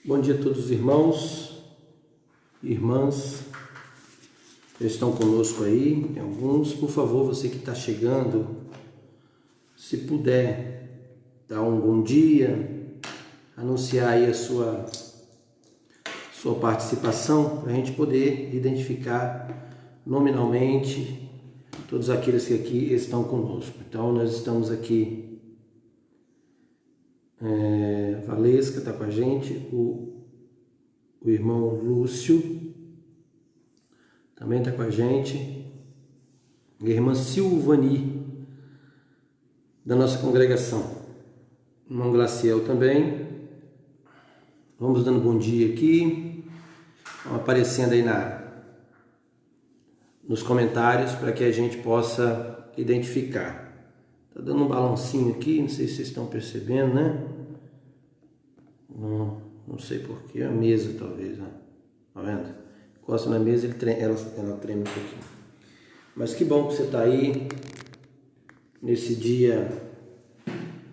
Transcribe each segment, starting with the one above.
Bom dia a todos os irmãos e irmãs que estão conosco aí. Tem alguns, por favor, você que está chegando, se puder dar um bom dia, anunciar aí a sua participação, para a gente poder identificar nominalmente todos aqueles que aqui estão conosco. Então, nós estamos aqui. Valesca está com a gente, o irmão Lúcio também está com a gente, a irmã Silvani, da nossa congregação, o irmão Glaciel também. Vamos dando bom dia aqui, vão aparecendo aí nos comentários para que a gente possa identificar. Tá dando um balancinho aqui, não sei se vocês estão percebendo, né? Não sei porquê, a mesa talvez, né? Tá vendo? Encosta na mesa, ela treme um pouquinho. Mas que bom que você está aí, nesse dia.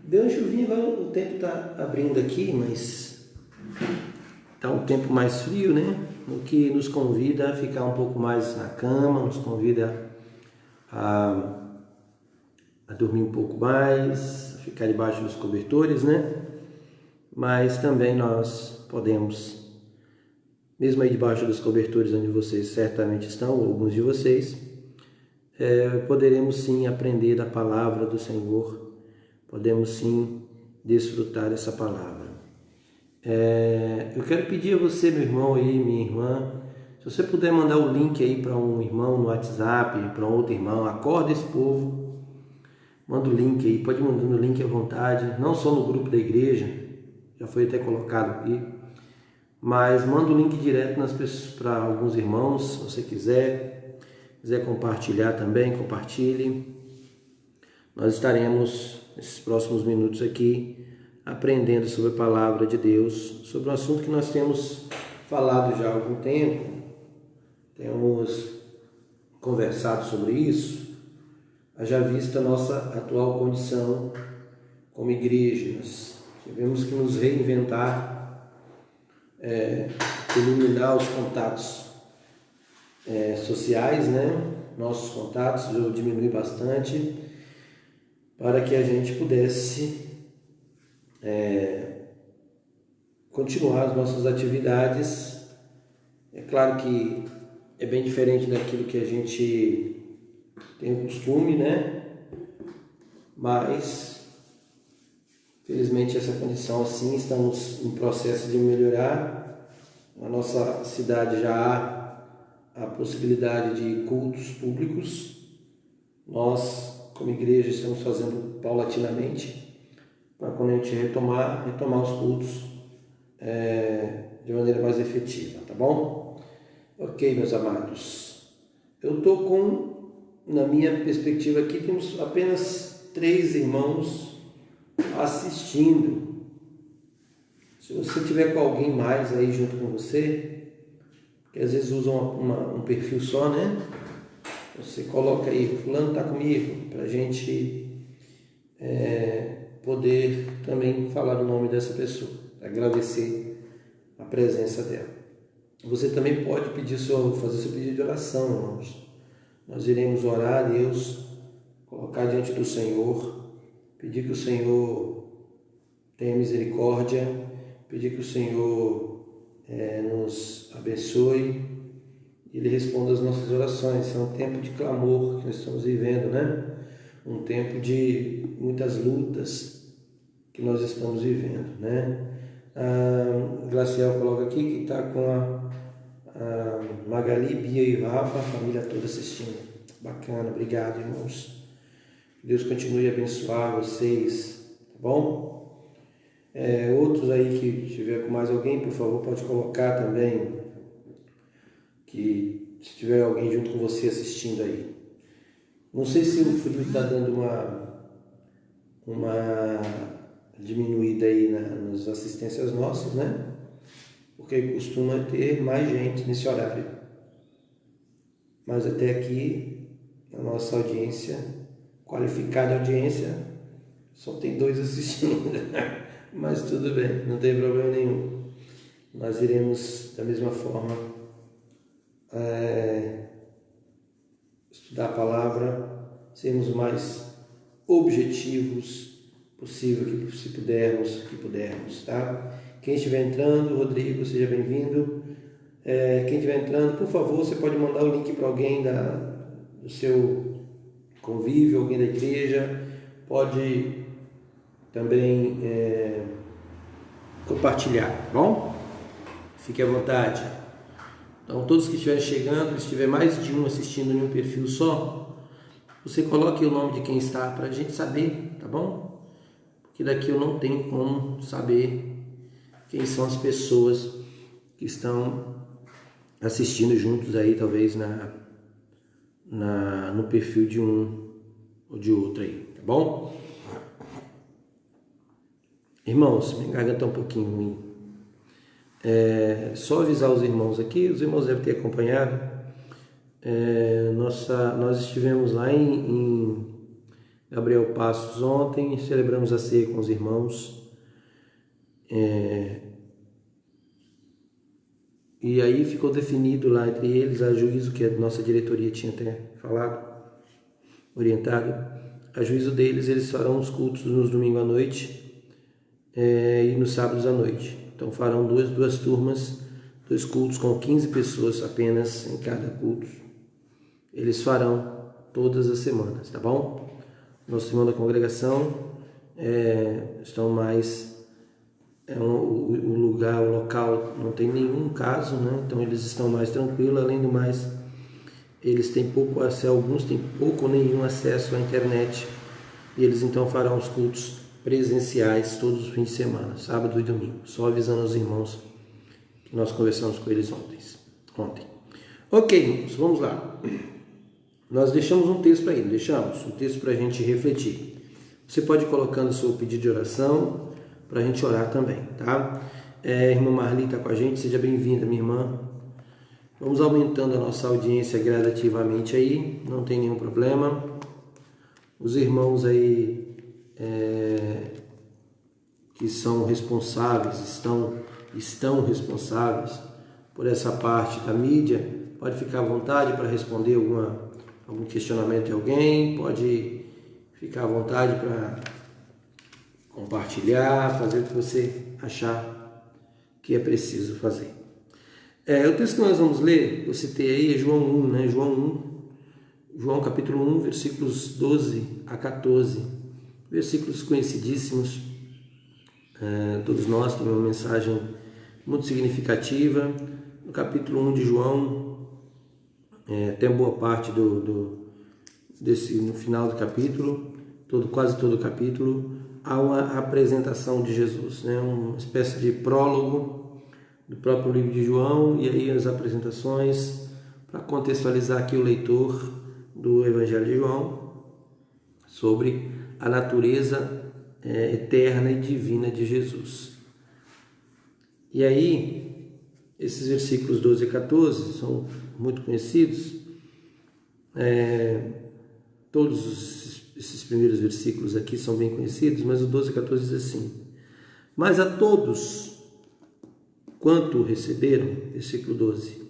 Deu uma chuvinha, agora o tempo está abrindo aqui, mas está um tempo mais frio, né? O que nos convida a ficar um pouco mais na cama, nos convida a dormir um pouco mais, a ficar debaixo dos cobertores, né? Mas também nós podemos, mesmo aí debaixo dos cobertores onde vocês certamente estão, ou alguns de vocês, poderemos sim aprender da palavra do Senhor, podemos sim desfrutar dessa palavra. Eu quero pedir a você, meu irmão aí, minha irmã, se você puder mandar o link aí para um irmão no WhatsApp, para um outro irmão, acorda esse povo. Manda o link aí, pode mandar o link à vontade, não só no grupo da igreja, já foi até colocado aqui, mas manda o link direto para alguns irmãos, se você quiser compartilhar também, compartilhe. Nós estaremos nesses próximos minutos aqui aprendendo sobre a palavra de Deus, sobre um assunto que nós temos falado já há algum tempo, temos conversado sobre isso. Haja vista a nossa atual condição como igreja, nós tivemos que nos reinventar, eliminar os contatos sociais, né? Nossos contatos, eu diminui bastante, para que a gente pudesse continuar as nossas atividades. É claro que é bem diferente daquilo que a gente tem o costume, né? Mas, felizmente, essa condição assim, estamos em processo de melhorar. Na nossa cidade já há a possibilidade de cultos públicos. Nós, como igreja, estamos fazendo paulatinamente para quando a gente retomar os cultos de maneira mais efetiva, tá bom? Ok, meus amados. Eu estou na minha perspectiva aqui, temos apenas 3 irmãos assistindo. Se você tiver com alguém mais aí junto com você, que às vezes usam um perfil só, né? Você coloca aí, fulano está comigo, para a gente poder também falar o nome dessa pessoa, agradecer a presença dela. Você também pode fazer seu pedido de oração, irmãos. Nós iremos orar a Deus, colocar diante do Senhor, pedir que o Senhor tenha misericórdia, pedir que o Senhor nos abençoe e Ele responda as nossas orações. É um tempo de clamor que nós estamos vivendo, né? Um tempo de muitas lutas que nós estamos vivendo, né? A Glaciel coloca aqui que está com a Magali, Bia e Rafa, a família toda assistindo. Bacana, obrigado, irmãos. Deus continue a abençoar vocês, tá bom? Outros aí que tiver com mais alguém, por favor, pode colocar também, que se tiver alguém junto com você assistindo aí. Não sei se o frio está dando uma diminuída aí nas assistências nossas, né? Porque costuma ter mais gente nesse horário. Mas até aqui, a nossa audiência, qualificada audiência, só tem 2 assistindo. Mas tudo bem, não tem problema nenhum. nós iremos da mesma forma estudar a palavra, sermos o mais objetivos possível, se pudermos, que pudermos, tá? Quem estiver entrando, Rodrigo, seja bem-vindo. Quem estiver entrando, por favor, você pode mandar o link para alguém do seu convívio, alguém da igreja, pode também compartilhar, tá bom? Fique à vontade. Então, todos que estiverem chegando, se tiver mais de um assistindo em um perfil só, você coloque o nome de quem está para a gente saber, tá bom? Porque daqui eu não tenho como saber quem são as pessoas que estão assistindo juntos aí, talvez no perfil de um ou de outro aí, tá bom? Irmãos, minha garganta tá um pouquinho ruim. Só avisar os irmãos aqui, os irmãos devem ter acompanhado. Nós estivemos lá em Gabriel Passos ontem, celebramos a ceia com os irmãos. E aí ficou definido lá entre eles, a juízo que a nossa diretoria tinha até falado, orientado, a juízo deles, eles farão os cultos nos domingos à noite e nos sábados à noite. Então farão duas turmas, 2 cultos com 15 pessoas apenas em cada culto. Eles farão todas as semanas, tá bom? Nosso irmão da congregação estão mais... o local não tem nenhum caso, né? Então eles estão mais tranquilos. Além do mais, eles têm pouco acesso, alguns têm pouco ou nenhum acesso à internet, e eles então farão os cultos presenciais todos os fins de semana, sábado e domingo. Só avisando aos irmãos que nós conversamos com eles ontem. Ok, vamos lá. Nós deixamos um texto aí, um texto para a gente refletir. Você pode ir colocando o seu pedido de oração para a gente orar também, tá? Irmã Marli está com a gente, seja bem-vinda, minha irmã. Vamos aumentando a nossa audiência gradativamente aí, não tem nenhum problema. Os irmãos aí que são responsáveis, estão responsáveis por essa parte da mídia, pode ficar à vontade para responder algum questionamento de alguém, pode ficar à vontade para compartilhar, fazer o que você achar que é preciso fazer. O texto que nós vamos ler, eu citei aí, é João 1, né? João capítulo 1, versículos 12 a 14, versículos conhecidíssimos, todos nós temos uma mensagem muito significativa. No capítulo 1 de João, tem boa parte no final do capítulo, quase todo o capítulo, há uma apresentação de Jesus, né? Uma espécie de prólogo do próprio livro de João, e aí as apresentações para contextualizar aqui o leitor do Evangelho de João sobre a natureza eterna e divina de Jesus. E aí, esses versículos 12 e 14 são muito conhecidos. Todos esses primeiros versículos aqui são bem conhecidos, mas o 12 e 14 diz assim: mas a todos quanto receberam, versículo 12,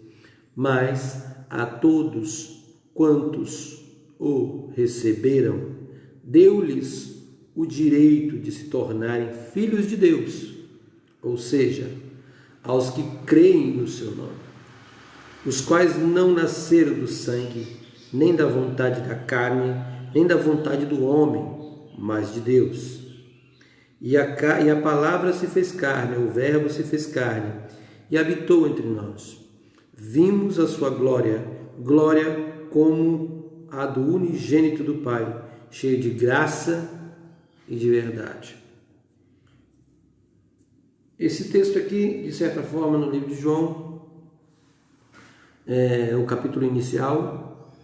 mas a todos quantos o receberam, deu-lhes o direito de se tornarem filhos de Deus, ou seja, aos que creem no seu nome, os quais não nasceram do sangue, nem da vontade da carne, nem da vontade do homem, mas de Deus. E a palavra se fez carne, o verbo se fez carne, e habitou entre nós. Vimos a sua glória, glória como a do unigênito do Pai, cheio de graça e de verdade. Esse texto aqui, de certa forma, no livro de João, é o capítulo inicial,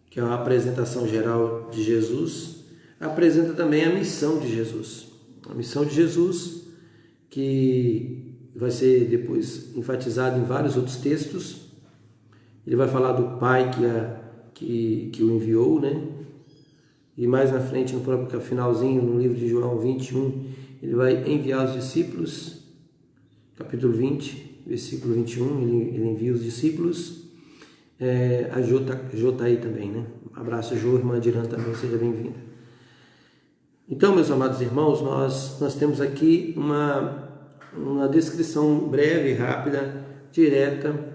que é uma apresentação geral de Jesus, apresenta também a missão de Jesus. A missão de Jesus, que vai ser depois enfatizada em vários outros textos. Ele vai falar do Pai que o enviou, né? E mais na frente, no próprio finalzinho, no livro de João 21, ele vai enviar os discípulos, capítulo 20, versículo 21, ele envia os discípulos, a Jô tá aí também, né? Um abraço, Jô, irmã Diran também, seja bem-vinda. Então, meus amados irmãos, nós temos aqui uma descrição breve, rápida, direta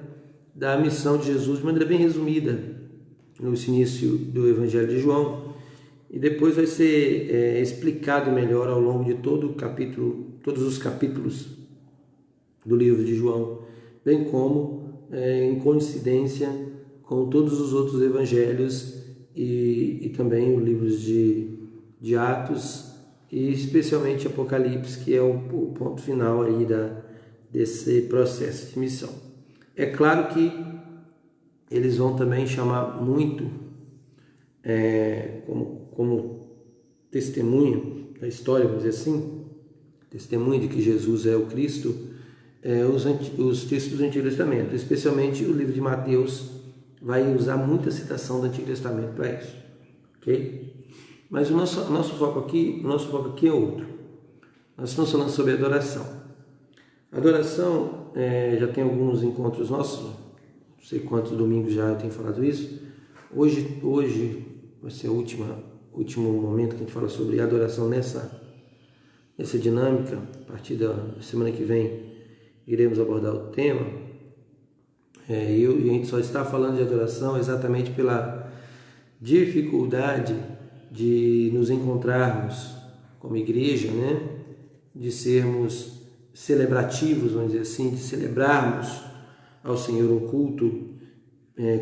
da missão de Jesus, de maneira bem resumida, no início do Evangelho de João, e depois vai ser explicado melhor ao longo de todo o capítulo, todos os capítulos do livro de João, bem como em coincidência com todos os outros evangelhos e também os livros de Atos e especialmente Apocalipse, que é o ponto final aí desse processo de missão. É claro que eles vão também chamar muito como testemunha da história, vamos dizer assim, testemunha de que Jesus é o Cristo, os textos do Antigo Testamento, especialmente o livro de Mateus vai usar muita citação do Antigo Testamento para isso, ok? Mas o nosso foco aqui é outro. Nós estamos falando sobre adoração. Adoração, já tem alguns encontros nossos, não sei quantos domingos já eu tenho falado isso. Hoje vai ser o último momento que a gente fala sobre adoração nessa dinâmica. A partir da semana que vem iremos abordar o tema. E a gente só está falando de adoração exatamente pela dificuldade de nos encontrarmos como igreja, né? De sermos celebrativos, vamos dizer assim, de celebrarmos ao Senhor um culto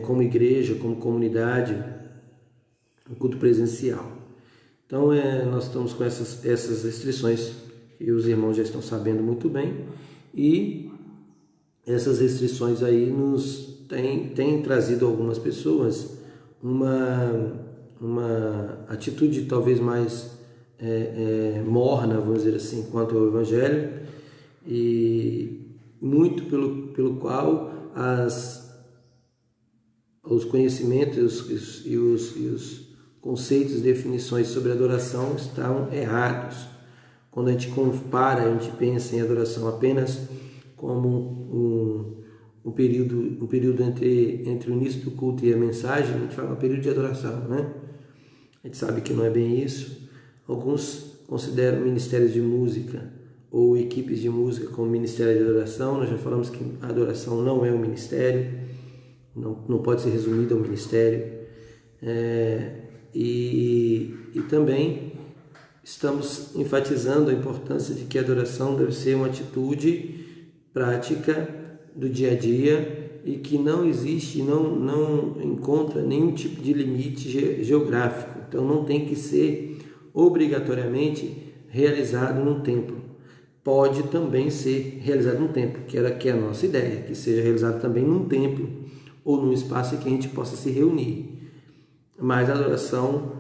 como igreja, como comunidade, um culto presencial. Então, nós estamos com essas restrições que os irmãos já estão sabendo muito bem, e essas restrições aí nos têm trazido a algumas pessoas uma atitude talvez mais morna, vamos dizer assim, quanto ao Evangelho, e muito pelo qual os conhecimentos e os conceitos e definições sobre adoração estão errados. Quando a gente compara, a gente pensa em adoração apenas como um período entre o início do culto e a mensagem, a gente fala um período de adoração, né? A gente sabe que não é bem isso. Alguns consideram ministérios de música ou equipes de música como ministério de adoração. Nós já falamos que a adoração não é um ministério, não pode ser resumida a um ministério. E também estamos enfatizando a importância de que a adoração deve ser uma atitude prática do dia a dia e que não existe, não encontra nenhum tipo de limite geográfico. Então não tem que ser obrigatoriamente realizado num templo. Pode também ser realizado num templo, que é a nossa ideia, que seja realizado também num templo ou num espaço em que a gente possa se reunir. Mas a adoração,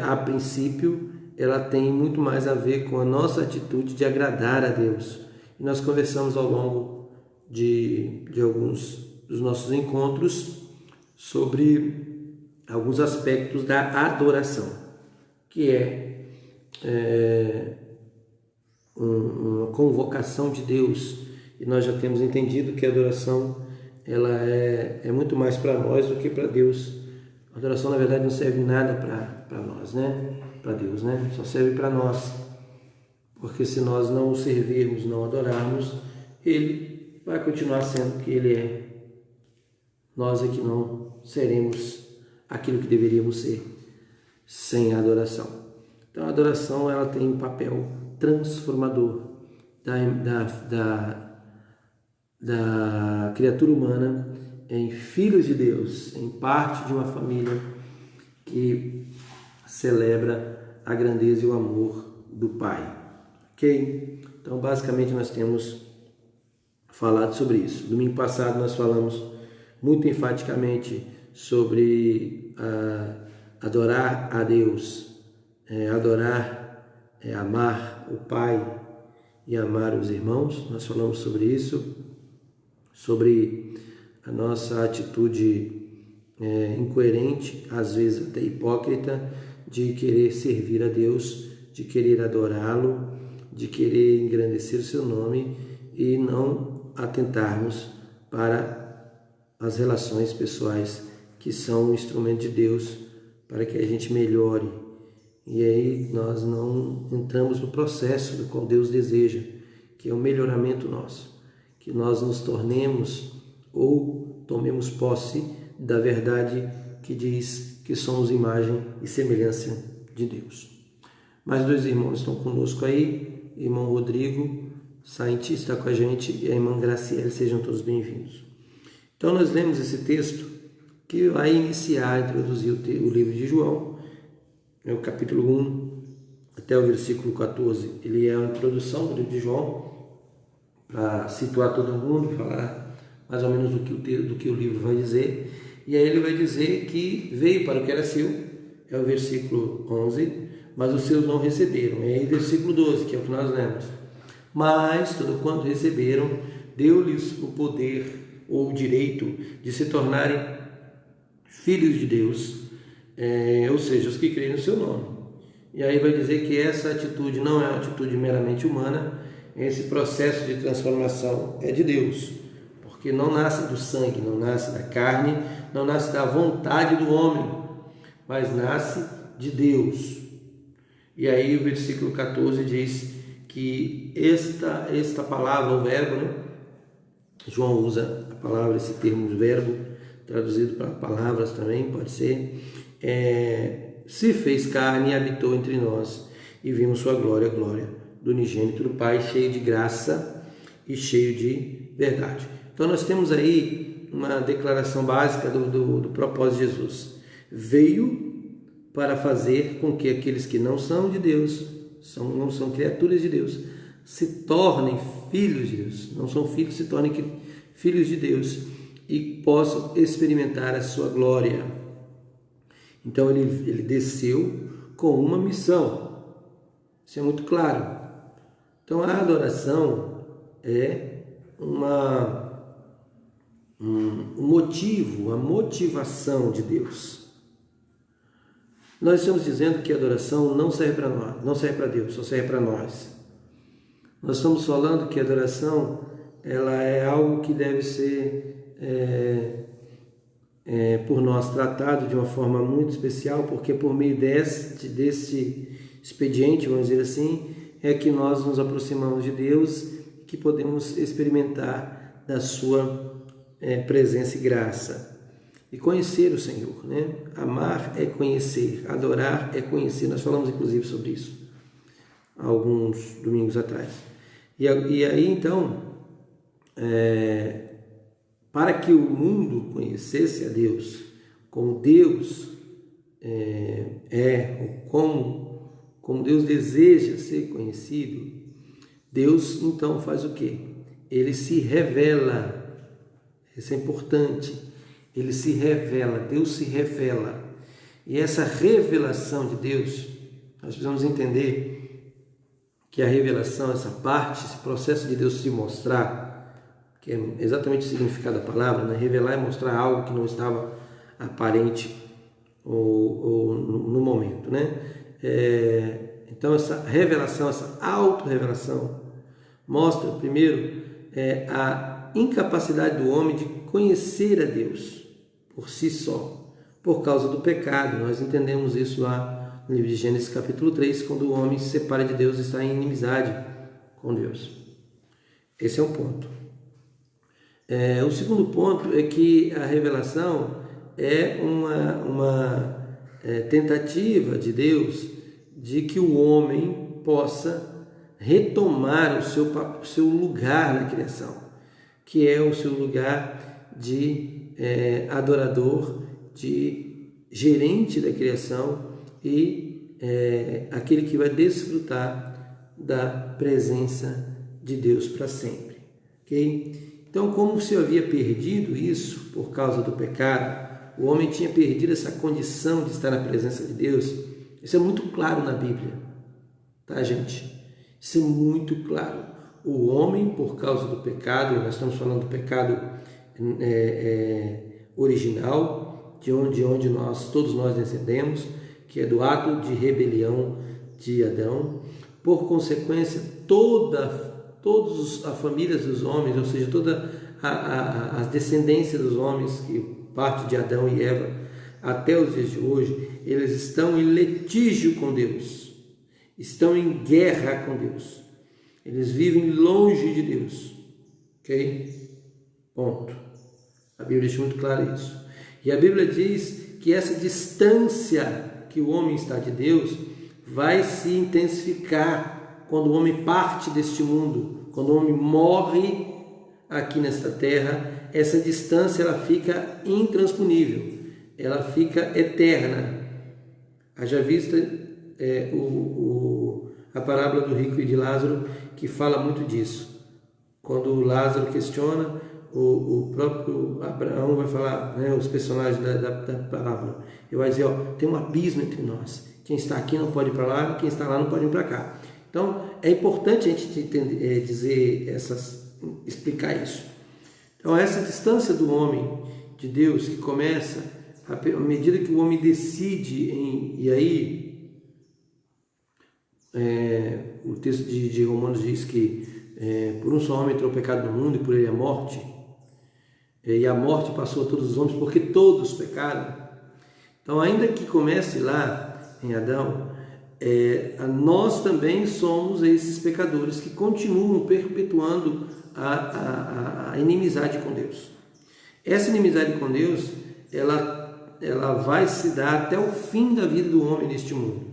a princípio, ela tem muito mais a ver com a nossa atitude de agradar a Deus. E nós conversamos ao longo de alguns dos nossos encontros sobre alguns aspectos da adoração, que é uma convocação de Deus. E nós já temos entendido que a adoração ela é muito mais para nós do que para Deus. A adoração, na verdade, não serve nada para nós, né? Para Deus, né? Só serve para nós. Porque se nós não o servirmos, não adorarmos, Ele vai continuar sendo o que Ele é. Nós é que não seremos aquilo que deveríamos ser sem a adoração. Então, a adoração ela tem um papel transformador da criatura humana em filhos de Deus, em parte de uma família que celebra a grandeza e o amor do Pai. Ok? Então, basicamente, nós temos falado sobre isso. Domingo passado nós falamos muito enfaticamente sobre adorar a Deus, amar o Pai e amar os irmãos. Nós falamos sobre isso, sobre a nossa atitude incoerente, às vezes até hipócrita, de querer servir a Deus, de querer adorá-lo, de querer engrandecer o seu nome e não atentarmos para as relações pessoais, que são um instrumento de Deus para que a gente melhore. E aí nós não entramos no processo do qual Deus deseja, que é o melhoramento nosso, que nós nos tornemos ou tomemos posse da verdade que diz que somos imagem e semelhança de Deus. Mais dois irmãos estão conosco aí, irmão Rodrigo Sainti está com a gente e a irmã Graciele, sejam todos bem-vindos. Então nós lemos esse texto que vai iniciar, introduzir o livro de João, o capítulo 1 até o versículo 14. Ele é a introdução do livro de João, para situar todo mundo, falar mais ou menos do que o livro vai dizer. E aí ele vai dizer que veio para o que era seu, é o versículo 11, mas os seus não receberam. E aí versículo 12, que é o que nós lemos. Mas, todo quanto receberam, deu-lhes o poder ou o direito de se tornarem filhos de Deus, ou seja, os que creem no seu nome. E aí vai dizer que essa atitude não é uma atitude meramente humana, esse processo de transformação é de Deus, porque não nasce do sangue, não nasce da carne, não nasce da vontade do homem, mas nasce de Deus. E aí o versículo 14 diz que esta palavra, o verbo, né? João usa a palavra, esse termo verbo, traduzido para palavras também, pode ser, se fez carne e habitou entre nós, e vimos sua glória, glória do unigênito do Pai, cheio de graça e cheio de verdade. Então nós temos aí uma declaração básica do propósito de Jesus. Veio para fazer com que aqueles que não são de Deus, não são criaturas de Deus, se tornem filhos de Deus. Não são filhos, se tornem filhos de Deus e possam experimentar a sua glória. Então ele desceu com uma missão. Isso é muito claro. Então a adoração é um motivo, a motivação de Deus. Nós estamos dizendo que a adoração não serve para nós, não serve para Deus, só serve para nós. Nós estamos falando que a adoração ela é algo que deve ser por nós tratado de uma forma muito especial, porque por meio desse expediente, vamos dizer assim, é que nós nos aproximamos de Deus e que podemos experimentar da sua presença e graça. E conhecer o Senhor, né? Amar é conhecer, adorar é conhecer. Nós falamos inclusive sobre isso há alguns domingos atrás. E aí então, para que o mundo conhecesse a Deus, como Deus como Deus deseja ser conhecido, Deus então faz o quê? Ele se revela. Isso é importante. Ele se revela, Deus se revela. E essa revelação de Deus, nós precisamos entender que a revelação, essa parte, esse processo de Deus se mostrar, que é exatamente o significado da palavra, né? Revelar é mostrar algo que não estava aparente ou no momento, né? Então essa revelação, essa auto-revelação mostra primeiro a incapacidade do homem de conhecer a Deus por si só, por causa do pecado. Nós entendemos isso lá no livro de Gênesis capítulo 3, quando o homem se separa de Deus e está em inimizade com Deus. Esse é um ponto. O segundo ponto é que a revelação é uma tentativa de Deus de que o homem possa retomar o seu lugar na criação, que é o seu lugar de adorador, de gerente da criação e aquele que vai desfrutar da presença de Deus para sempre. Okay? Então, como se havia perdido isso por causa do pecado, o homem tinha perdido essa condição de estar na presença de Deus. Isso é muito claro na Bíblia, tá, gente? Isso é muito claro. O homem, por causa do pecado, nós estamos falando do pecado original, de onde todos nós descendemos, que é do ato de rebelião de Adão. Por consequência, toda todas as famílias dos homens, ou seja, toda a descendência dos homens, que parte de Adão e Eva, até os dias de hoje, eles estão em litígio com Deus, estão em guerra com Deus, eles vivem longe de Deus, ok? Ponto. A Bíblia deixa muito claro isso. E a Bíblia diz que essa distância que o homem está de Deus vai se intensificar quando o homem parte deste mundo, quando o homem morre aqui nesta terra. Essa distância ela fica intransponível, ela fica eterna. Haja vista a parábola do rico e de Lázaro, que fala muito disso. Quando Lázaro questiona, o próprio Abraão vai falar, né, os personagens da parábola, ele vai dizer, tem um abismo entre nós, quem está aqui não pode ir para lá, quem está lá não pode ir para cá. Então é importante a gente entender, explicar isso. Então essa distância do homem de Deus, que começa à medida que o homem decide e aí o texto de Romanos diz que por um só homem entrou o pecado no mundo e por ele a morte, e a morte passou a todos os homens porque todos pecaram. Então, ainda que comece lá em Adão, nós também somos esses pecadores que continuam perpetuando a inimizade com Deus. Essa inimizade com Deus, ela vai se dar até o fim da vida do homem neste mundo.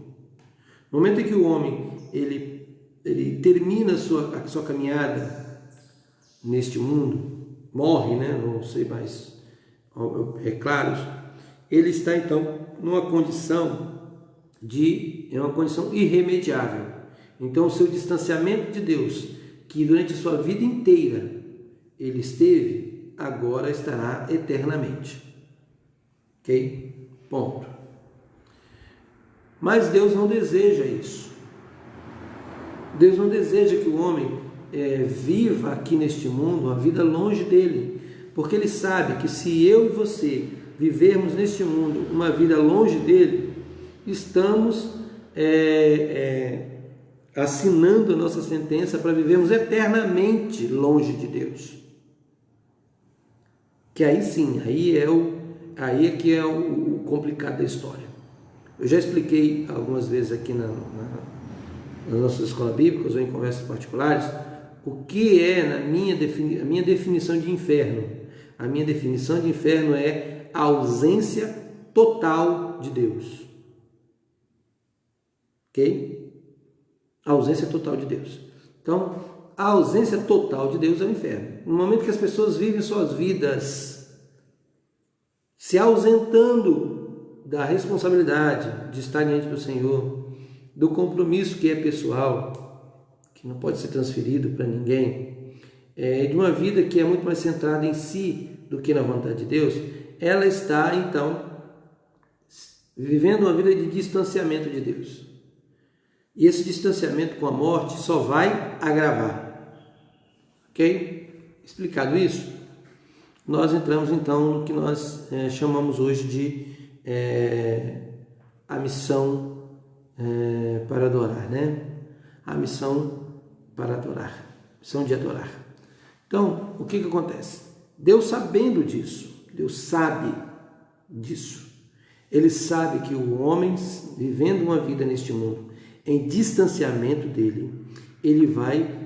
No momento em que o homem ele termina a sua caminhada neste mundo, morre, né? Não sei mais, claro, ele está então numa condição uma condição irremediável. Então o seu distanciamento de Deus, que durante a sua vida inteira ele esteve, agora estará eternamente. Ok? Ponto. Mas Deus não deseja isso. Deus não deseja que o homem viva aqui neste mundo uma vida longe dele, porque ele sabe que se eu e você vivermos neste mundo uma vida longe dele, estamos assinando a nossa sentença para vivermos eternamente longe de Deus. Que aí sim, aí é que é o complicado da história. Eu já expliquei algumas vezes aqui nas nossas escolas bíblicas ou em conversas particulares o que é a minha definição de inferno. A minha definição de inferno é a ausência total de Deus. Ok? A ausência total de Deus. Então, a ausência total de Deus é o inferno. No momento que as pessoas vivem suas vidas se ausentando da responsabilidade de estar diante do Senhor, do compromisso que é pessoal, que não pode ser transferido para ninguém, de uma vida que é muito mais centrada em si do que na vontade de Deus, ela está, então, vivendo uma vida de distanciamento de Deus. E esse distanciamento com a morte só vai agravar. Ok? Explicado isso, nós entramos, então, no que nós chamamos hoje de a missão para adorar, né? A missão para adorar, missão de adorar. Então, o que acontece? Deus sabendo disso, Deus sabe disso. Ele sabe que o homem, vivendo uma vida neste mundo, em distanciamento dele, ele vai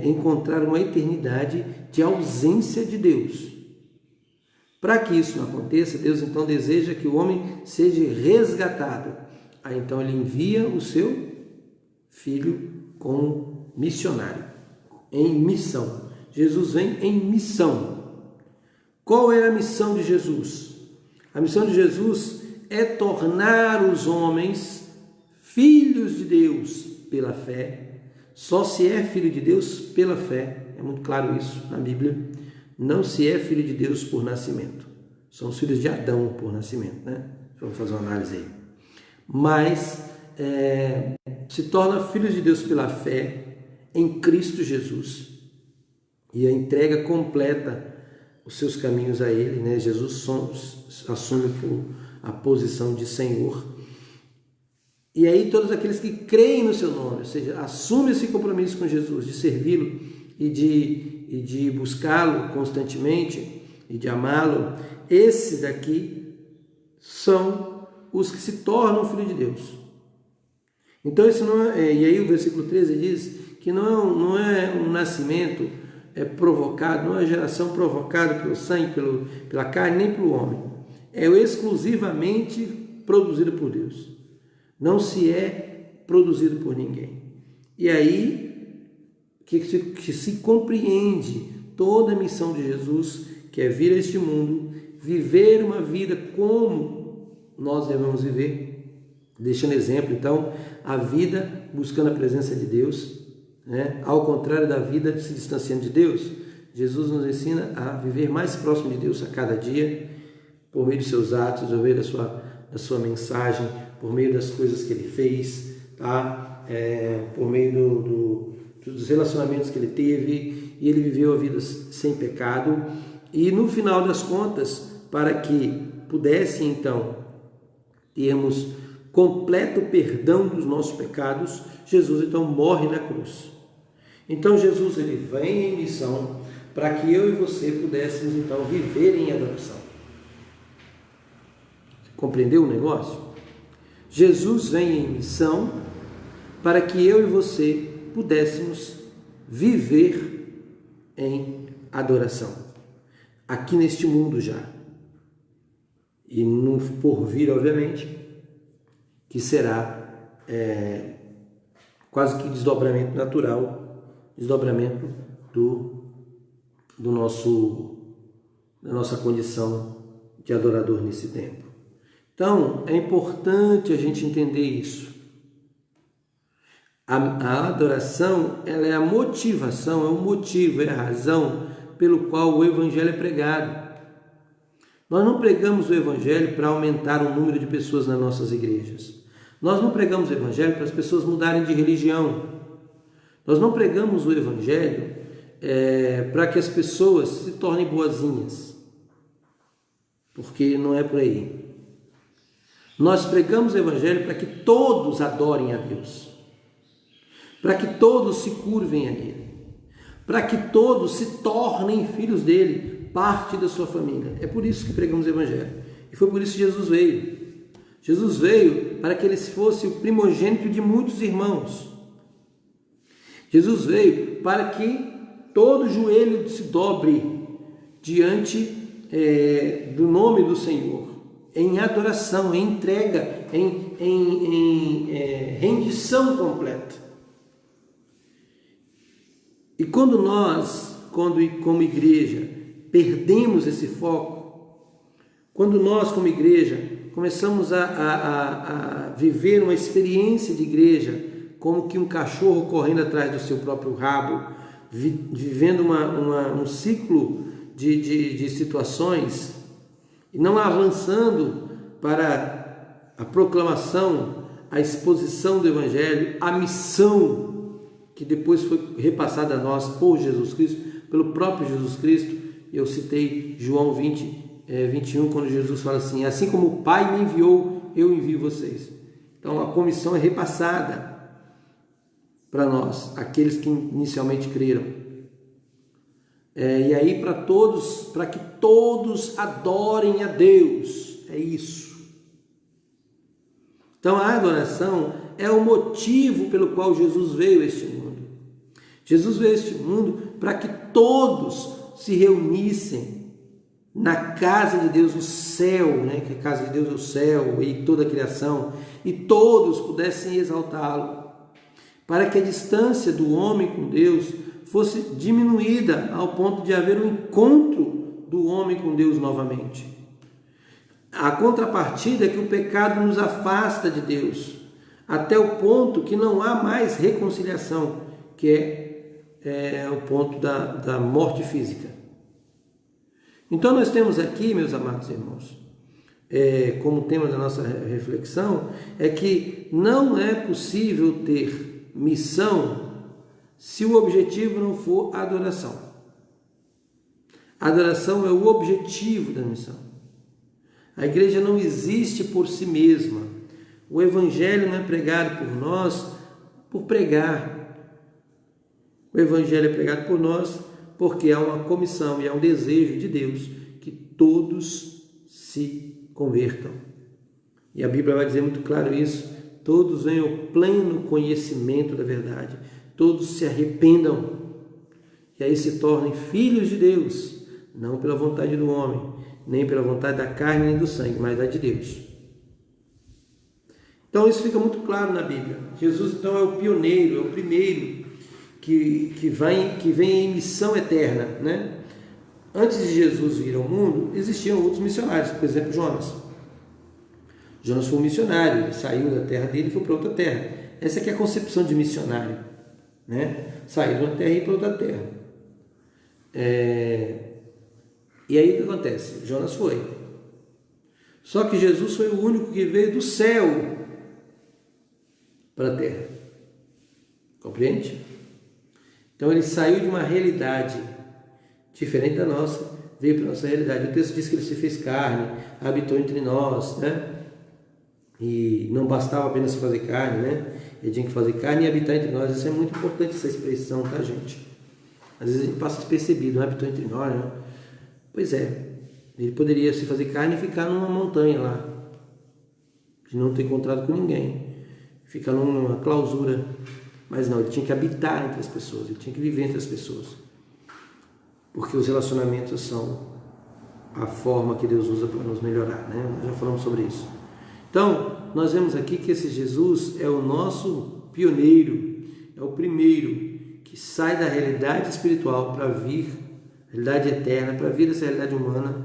encontrar uma eternidade de ausência de Deus. Para que isso não aconteça, Deus então deseja que o homem seja resgatado. Aí então ele envia o seu filho como missionário, em missão. Jesus vem em missão. Qual é a missão de Jesus? A missão de Jesus é tornar os homens filhos de Deus pela fé. Só se é filho de Deus pela fé. É muito claro isso na Bíblia. Não se é filho de Deus por nascimento. São os filhos de Adão por nascimento, né? Vamos fazer uma análise aí. Mas se torna filhos de Deus pela fé em Cristo Jesus. E a entrega completa os seus caminhos a Ele, né? Jesus assume a posição de Senhor. E aí todos aqueles que creem no seu nome, ou seja, assumem esse compromisso com Jesus, de servi-lo e de buscá-lo constantemente e de amá-lo, esses daqui são os que se tornam filho de Deus. Então, isso não é, e aí o versículo 13 diz que não é um nascimento provocado, não é uma geração provocada pelo sangue, pela carne, nem pelo homem. É exclusivamente produzido por Deus. Não se é produzido por ninguém. E aí que se compreende toda a missão de Jesus, que é vir a este mundo, viver uma vida como nós devemos viver, deixando exemplo, então, a vida buscando a presença de Deus, né? Ao contrário da vida se distanciando de Deus. Jesus nos ensina a viver mais próximo de Deus a cada dia, por meio dos seus atos, por meio da sua mensagem, por meio das coisas que ele fez, tá? Por meio dos relacionamentos que ele teve, e ele viveu a vida sem pecado. E no final das contas, para que pudesse então termos completo perdão dos nossos pecados, Jesus então morre na cruz. Então Jesus ele vem em missão para que eu e você pudéssemos então viver em adoração. Compreendeu o negócio? Jesus vem em missão para que eu e você pudéssemos viver em adoração. Aqui neste mundo já. E no porvir, obviamente, que será quase que desdobramento natural, desdobramento da nossa condição de adorador nesse tempo. Então, é importante a gente entender isso. A adoração, ela é a motivação, é o motivo, é a razão pelo qual o Evangelho é pregado. Nós não pregamos o Evangelho para aumentar o número de pessoas nas nossas igrejas. Nós não pregamos o Evangelho para as pessoas mudarem de religião. Nós não pregamos o Evangelho para que as pessoas se tornem boazinhas, porque não é por aí. Nós pregamos o Evangelho para que todos adorem a Deus, para que todos se curvem a Ele, para que todos se tornem filhos dele, parte da sua família. É por isso que pregamos o Evangelho. E foi por isso que Jesus veio. Jesus veio para que ele fosse o primogênito de muitos irmãos. Jesus veio para que todo joelho se dobre diante do nome do Senhor, em adoração, em entrega, em rendição completa. E quando nós, como igreja, perdemos esse foco, quando nós, como igreja, começamos a viver uma experiência de igreja como que um cachorro correndo atrás do seu próprio rabo, vivendo um ciclo de situações, e não avançando para a proclamação, a exposição do Evangelho, a missão que depois foi repassada a nós por Jesus Cristo, pelo próprio Jesus Cristo. Eu citei João 21, quando Jesus fala assim: assim como o Pai me enviou, eu envio vocês. Então a comissão é repassada para nós, aqueles que inicialmente creram. E aí para que todos adorem a Deus. É isso. Então a adoração é o motivo pelo qual Jesus veio a este mundo. Jesus veio a este mundo para que todos se reunissem na casa de Deus, no céu, né? Que a casa de Deus é o céu e toda a criação, e todos pudessem exaltá-lo, para que a distância do homem com Deus fosse diminuída ao ponto de haver um encontro do homem com Deus novamente. A contrapartida é que o pecado nos afasta de Deus, até o ponto que não há mais reconciliação, que é o ponto da morte física. Então nós temos aqui, meus amados irmãos, como tema da nossa reflexão, é que não é possível ter missão se o objetivo não for a adoração. A adoração é o objetivo da missão. A igreja não existe por si mesma. O Evangelho não é pregado por nós por pregar. O Evangelho é pregado por nós porque há uma comissão e há um desejo de Deus que todos se convertam. E a Bíblia vai dizer muito claro isso. Todos venham ao pleno conhecimento da verdade. Todos se arrependam. E aí se tornem filhos de Deus. Não pela vontade do homem, nem pela vontade da carne nem do sangue, mas da de Deus. Então isso fica muito claro na Bíblia. Jesus então é o pioneiro, é o primeiro que vem em missão eterna, né? Antes de Jesus vir ao mundo, existiam outros missionários, por exemplo, Jonas. Jonas foi um missionário, ele saiu da terra dele e foi para outra terra. Essa aqui é a concepção de missionário, né? Sair de uma terra e ir para outra terra. E aí o que acontece? Jonas foi. Só que Jesus foi o único que veio do céu para a terra. Compreende? Então ele saiu de uma realidade diferente da nossa, veio para a nossa realidade. O texto diz que ele se fez carne, habitou entre nós, né? E não bastava apenas fazer carne, né? Ele tinha que fazer carne e habitar entre nós. Isso é muito importante, essa expressão, tá, gente? Às vezes a gente passa despercebido, não habitou entre nós, né? Pois é, ele poderia se fazer carne e ficar numa montanha lá, de não ter encontrado com ninguém, ficar numa clausura. Mas não, ele tinha que habitar entre as pessoas, ele tinha que viver entre as pessoas. Porque os relacionamentos são a forma que Deus usa para nos melhorar, né? Nós já falamos sobre isso. Então, nós vemos aqui que esse Jesus é o nosso pioneiro, é o primeiro que sai da realidade espiritual para vir, realidade eterna, para vir dessa realidade humana,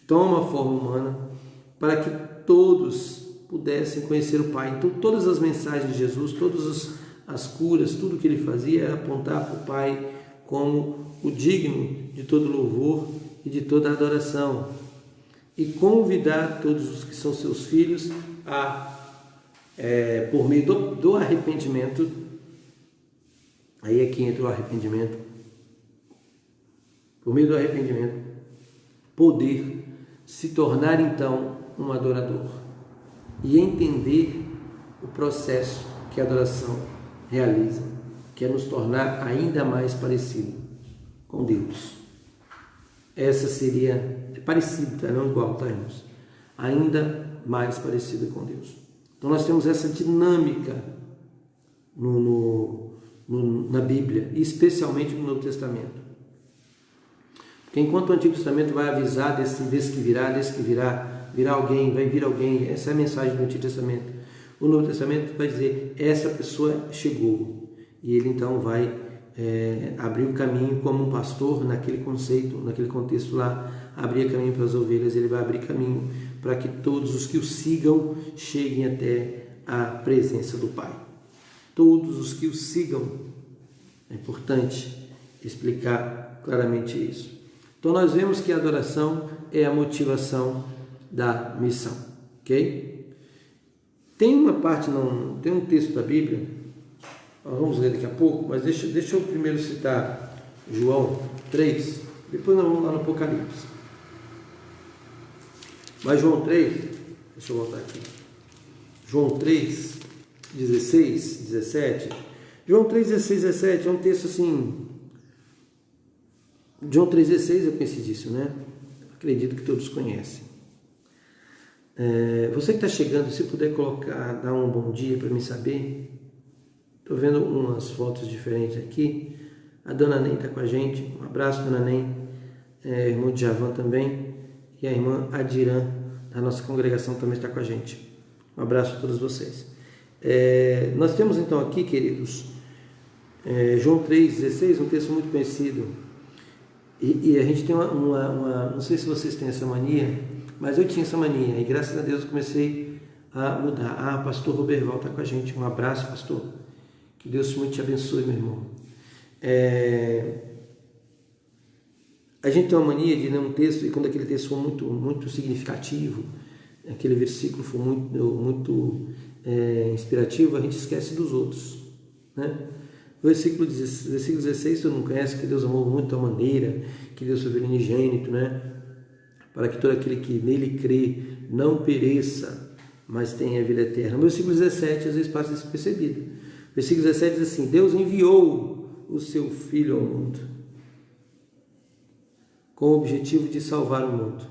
toma a forma humana, para que todos pudessem conhecer o Pai. Então, todas as mensagens de Jesus, todas as curas, tudo que ele fazia era apontar para o Pai como o digno de todo louvor e de toda adoração, e convidar todos os que são seus filhos a, por meio do arrependimento, aí é que entra o arrependimento, por meio do arrependimento, poder se tornar então um adorador e entender o processo que a adoração realiza, que é nos tornar ainda mais parecido com Deus. Essa seria parecida, não igual, tá, irmãos? Ainda mais parecida com Deus. Então nós temos essa dinâmica na Bíblia, e especialmente no Novo Testamento. Porque enquanto o Antigo Testamento vai avisar desse que virá alguém, vai vir alguém, essa é a mensagem do Antigo Testamento. O Novo Testamento vai dizer, essa pessoa chegou, e ele então vai abrir o caminho como um pastor naquele conceito, naquele contexto lá, abrir caminho para as ovelhas, ele vai abrir caminho para que todos os que o sigam cheguem até a presença do Pai. Todos os que o sigam, é importante explicar claramente isso. Então nós vemos que a adoração é a motivação da missão, ok? Tem uma parte, tem um texto da Bíblia, nós vamos ler daqui a pouco, mas deixa eu primeiro citar João 3, depois nós vamos lá no Apocalipse. Mas João 3, deixa eu voltar aqui, João 3, 16, 17, João 3, 16, 17 é um texto assim, João 3, 16 é conhecidíssimo, né? Acredito que todos conhecem. Você que está chegando, se puder dar um bom dia para mim saber. Estou vendo umas fotos diferentes aqui. A dona Nem está com a gente. Um abraço, dona Nem. Irmão Djavan também. E a irmã Adiran, da nossa congregação, também está com a gente. Um abraço a todos vocês. Nós temos então aqui, queridos, João 3,16, um texto muito conhecido. E a gente tem não sei se vocês têm essa mania, mas eu tinha essa mania. E graças a Deus eu comecei a mudar. Pastor Roberval está com a gente. Um abraço, pastor. Que Deus muito te abençoe, meu irmão. A gente tem uma mania de ler um texto, e quando aquele texto for muito, muito significativo, aquele versículo for muito inspirativo, a gente esquece dos outros, né? Versículo 16, todo mundo conhece, que Deus amou muito a maneira, que Deus foi unigênito, né? Para que todo aquele que nele crê não pereça, mas tem a vida eterna. O versículo 17 às vezes passa despercebido. O versículo 17 diz assim: Deus enviou o seu Filho ao mundo com o objetivo de salvar o mundo.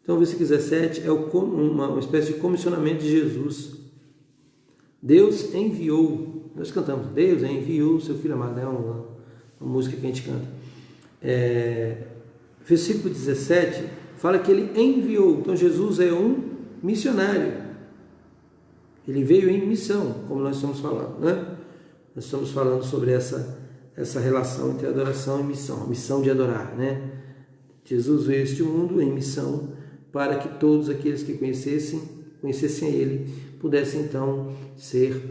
Então o versículo 17 é uma espécie de comissionamento de Jesus. Deus enviou, nós cantamos, Deus enviou o seu Filho amado, é uma música que a gente canta. Versículo 17 fala que ele enviou. Então Jesus é um missionário. Ele veio em missão, como nós estamos falando, né? Nós estamos falando sobre essa relação entre adoração e missão, a missão de adorar, né? Jesus veio a este mundo em missão para que todos aqueles que conhecessem a Ele, pudessem então ser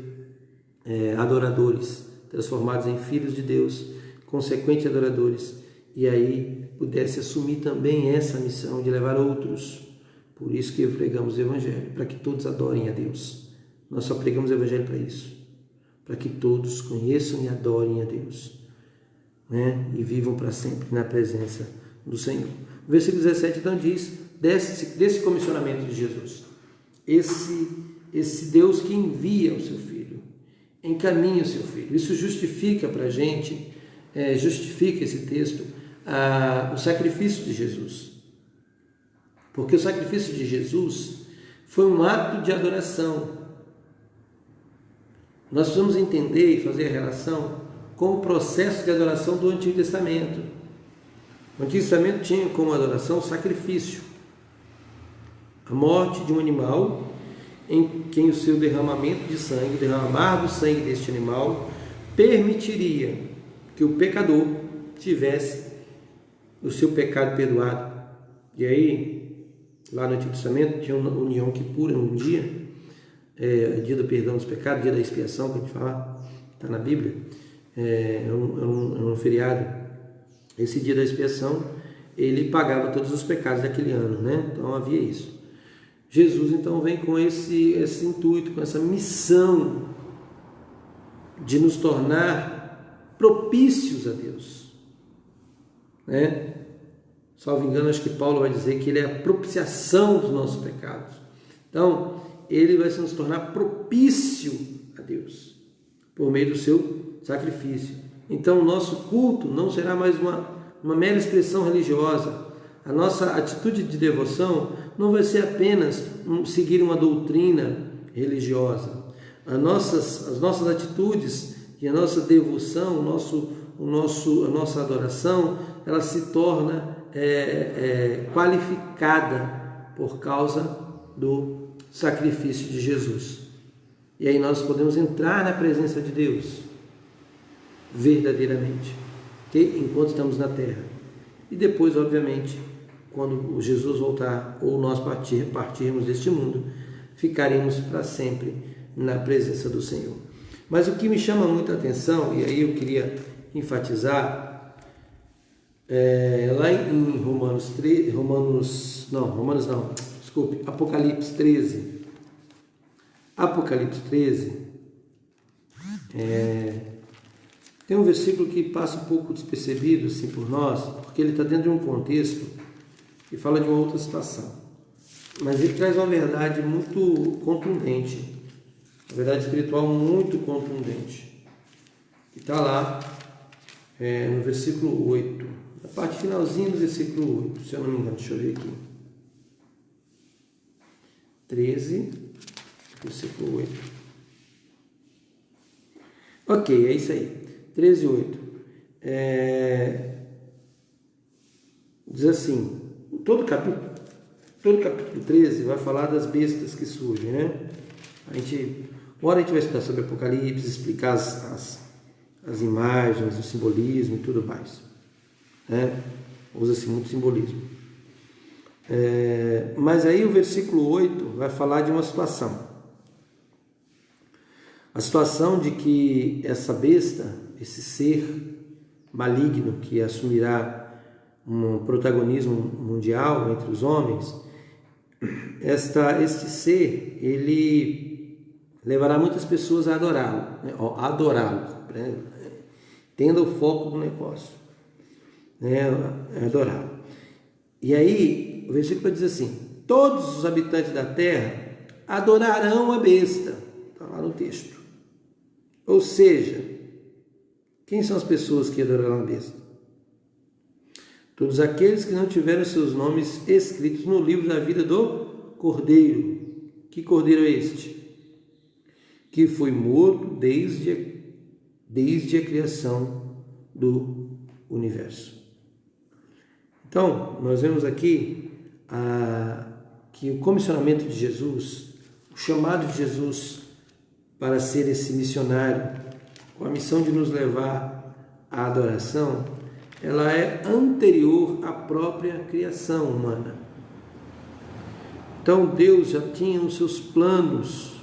adoradores, transformados em filhos de Deus, consequentes adoradores, e aí pudesse assumir também essa missão de levar outros. Por isso que pregamos o Evangelho, para que todos adorem a Deus. Nós só pregamos o Evangelho para isso, para que todos conheçam e adorem a Deus, né? E vivam para sempre na presença do Senhor. O versículo 17 então diz desse comissionamento de Jesus, esse Deus que envia o seu Filho, encaminha o seu Filho. Isso justifica para a gente, justifica esse texto, o sacrifício de Jesus. Porque o sacrifício de Jesus foi um ato de adoração. Nós precisamos entender e fazer a relação com o processo de adoração do Antigo Testamento. O Antigo Testamento tinha como adoração o sacrifício, a morte de um animal, em quem o seu derramamento de sangue, derramar do sangue deste animal, permitiria que o pecador tivesse o seu pecado perdoado. E aí, lá no Antigo Testamento, tinha uma união Kippur, um dia, dia do perdão dos pecados, dia da expiação, que a gente fala, está na Bíblia, é um feriado. Esse dia da expiação, ele pagava todos os pecados daquele ano, né? Então havia isso. Jesus então vem com esse intuito, com essa missão de nos tornar propícios a Deus, né? Salvo engano, acho que Paulo vai dizer que ele é a propiciação dos nossos pecados. Então, ele vai nos tornar propício a Deus por meio do seu sacrifício. Então, o nosso culto não será mais uma mera expressão religiosa. A nossa atitude de devoção não vai ser apenas seguir uma doutrina religiosa. As nossas atitudes e a nossa devoção, a nossa adoração, ela se torna qualificada por causa do sacrifício de Jesus. E aí nós podemos entrar na presença de Deus verdadeiramente, enquanto estamos na terra. E depois, obviamente, quando Jesus voltar ou nós partirmos deste mundo, ficaremos para sempre na presença do Senhor. Mas o que me chama muita atenção, e aí eu queria enfatizar, lá em Apocalipse 13. Apocalipse 13, tem um versículo que passa um pouco despercebido assim, por nós, porque ele está dentro de um contexto que fala de uma outra situação. Mas ele traz uma verdade muito contundente, uma verdade espiritual muito contundente. E está lá no versículo 8, na parte finalzinha do versículo 8, se eu não me engano, deixa eu ver aqui. 13, versículo 8. Ok, é isso aí. 13, 8. Diz assim, todo capítulo 13 vai falar das bestas que surgem, né? Uma hora a gente vai estudar sobre Apocalipse, explicar as imagens, o simbolismo e tudo mais, né? Usa-se muito simbolismo. Mas aí o versículo 8 vai falar de uma situação. A situação de que essa besta, esse ser maligno que assumirá um protagonismo mundial entre os homens, este ser, ele levará muitas pessoas a adorá-lo, né? Né? Tenda o foco do negócio, né? Adorá-lo. E aí, o versículo diz assim: todos os habitantes da terra adorarão a besta. Está lá no texto. Ou seja, quem são as pessoas que adorarão a besta? Todos aqueles que não tiveram seus nomes escritos no livro da vida do Cordeiro. Que Cordeiro é este? Que foi morto desde a criação do universo. Então, nós vemos aqui que o comissionamento de Jesus, o chamado de Jesus para ser esse missionário, com a missão de nos levar à adoração, ela é anterior à própria criação humana. Então Deus já tinha os seus planos,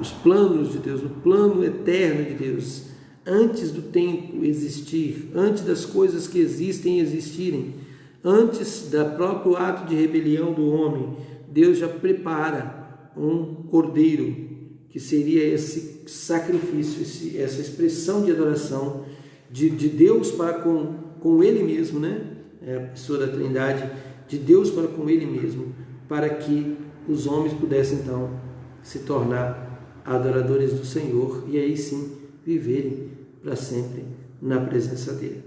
os planos de Deus, o plano eterno de Deus, antes do tempo existir, antes das coisas que existem existirem, antes do próprio ato de rebelião do homem, Deus já prepara um cordeiro, que seria esse sacrifício, essa expressão de adoração de Deus para com Ele mesmo, né? É a pessoa da Trindade, de Deus para com Ele mesmo, para que os homens pudessem então se tornar adoradores do Senhor e aí sim viverem para sempre na presença dEle.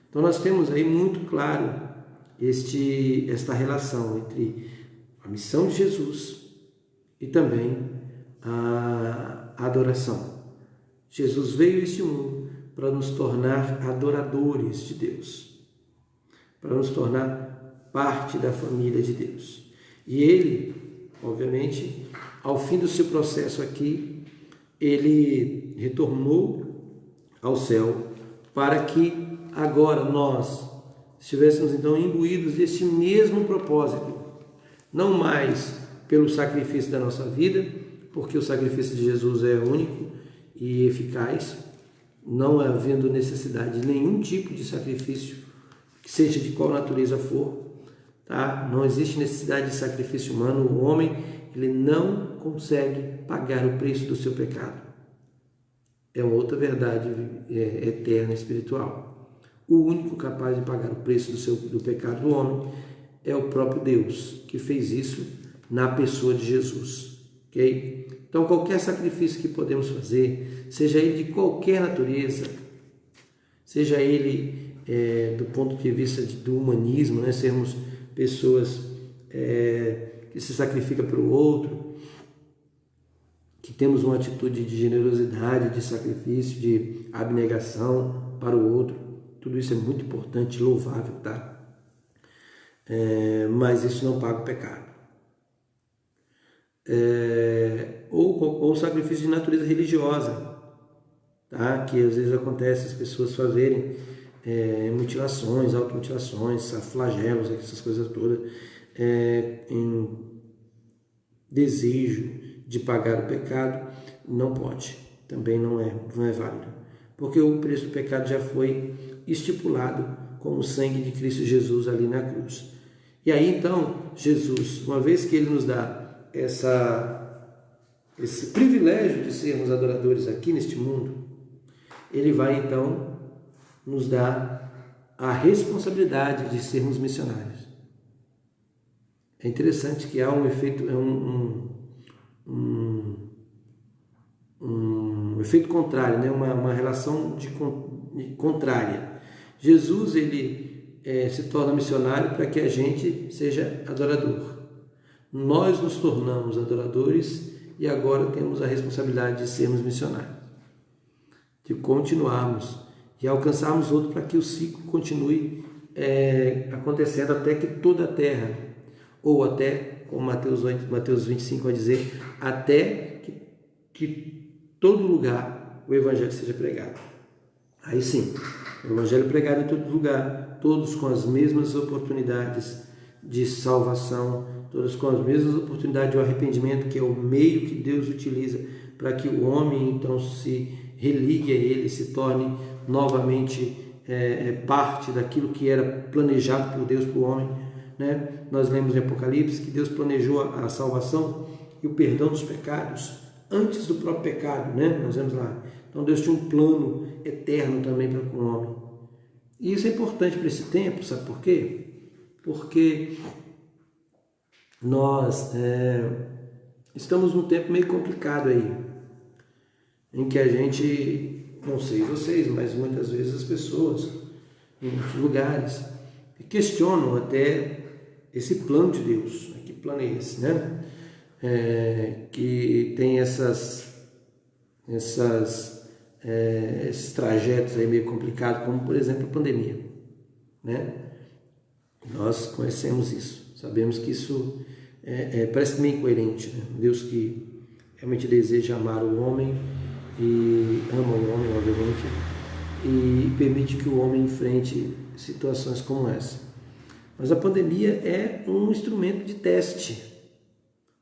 Então nós temos aí muito claro esta relação entre a missão de Jesus e também a adoração. Jesus veio a este mundo para nos tornar adoradores de Deus, para nos tornar parte da família de Deus. E Ele, obviamente, ao fim do seu processo aqui, Ele retornou ao céu para que agora nós estivéssemos então imbuídos deste mesmo propósito, não mais pelo sacrifício da nossa vida, porque o sacrifício de Jesus é único e eficaz, não havendo necessidade de nenhum tipo de sacrifício, que seja de qual natureza for, tá? Não existe necessidade de sacrifício humano. O homem, ele não consegue pagar o preço do seu pecado. É uma outra verdade eterna espiritual. O único capaz de pagar o preço do pecado do homem é o próprio Deus, que fez isso na pessoa de Jesus. Ok? Então, qualquer sacrifício que podemos fazer, seja ele de qualquer natureza, seja ele do ponto de vista do humanismo, né? Sermos pessoas que se sacrificam pelo outro, que temos uma atitude de generosidade, de sacrifício, de abnegação para o outro, tudo isso é muito importante, louvável, tá? Mas isso não paga o pecado. Ou sacrifício de natureza religiosa, tá? Que às vezes acontece as pessoas fazerem mutilações, automutilações, flagelos, essas coisas todas, em desejo de pagar o pecado. Não pode, também não é válido, porque o preço do pecado já foi estipulado com o sangue de Cristo Jesus ali na cruz. E aí então Jesus, uma vez que Ele nos dá esse privilégio de sermos adoradores aqui neste mundo, Ele vai então nos dar a responsabilidade de sermos missionários. É interessante que há um efeito, um efeito contrário, né? Uma relação contrária. Jesus, ele se torna missionário para que a gente seja adorador. Nós nos tornamos adoradores e agora temos a responsabilidade de sermos missionários, de continuarmos e alcançarmos outro para que o ciclo continue acontecendo até que toda a terra, ou até, como Mateus 25 vai dizer, até que todo lugar o Evangelho seja pregado. Aí sim, o Evangelho pregado em todo lugar, todos com as mesmas oportunidades de salvação, todos com as mesmas oportunidades de arrependimento, que é o meio que Deus utiliza para que o homem então se religue a Ele, se torne novamente parte daquilo que era planejado por Deus para o homem, né? Nós lemos em Apocalipse que Deus planejou a salvação e o perdão dos pecados antes do próprio pecado, né? Nós vemos lá. Então Deus tinha um plano eterno também para com o homem. E isso é importante para esse tempo, sabe por quê? Porque nós estamos num tempo meio complicado aí, em que a gente, não sei vocês, mas muitas vezes as pessoas, em muitos lugares, questionam até esse plano de Deus. Que plano é esse, né? Que tem esses trajetos aí meio complicados, como por exemplo a pandemia, né? Nós conhecemos isso, sabemos que isso parece meio incoerente, né? Deus que realmente deseja amar o homem e ama o homem, obviamente, e permite que o homem enfrente situações como essa. Mas a pandemia é um instrumento de teste.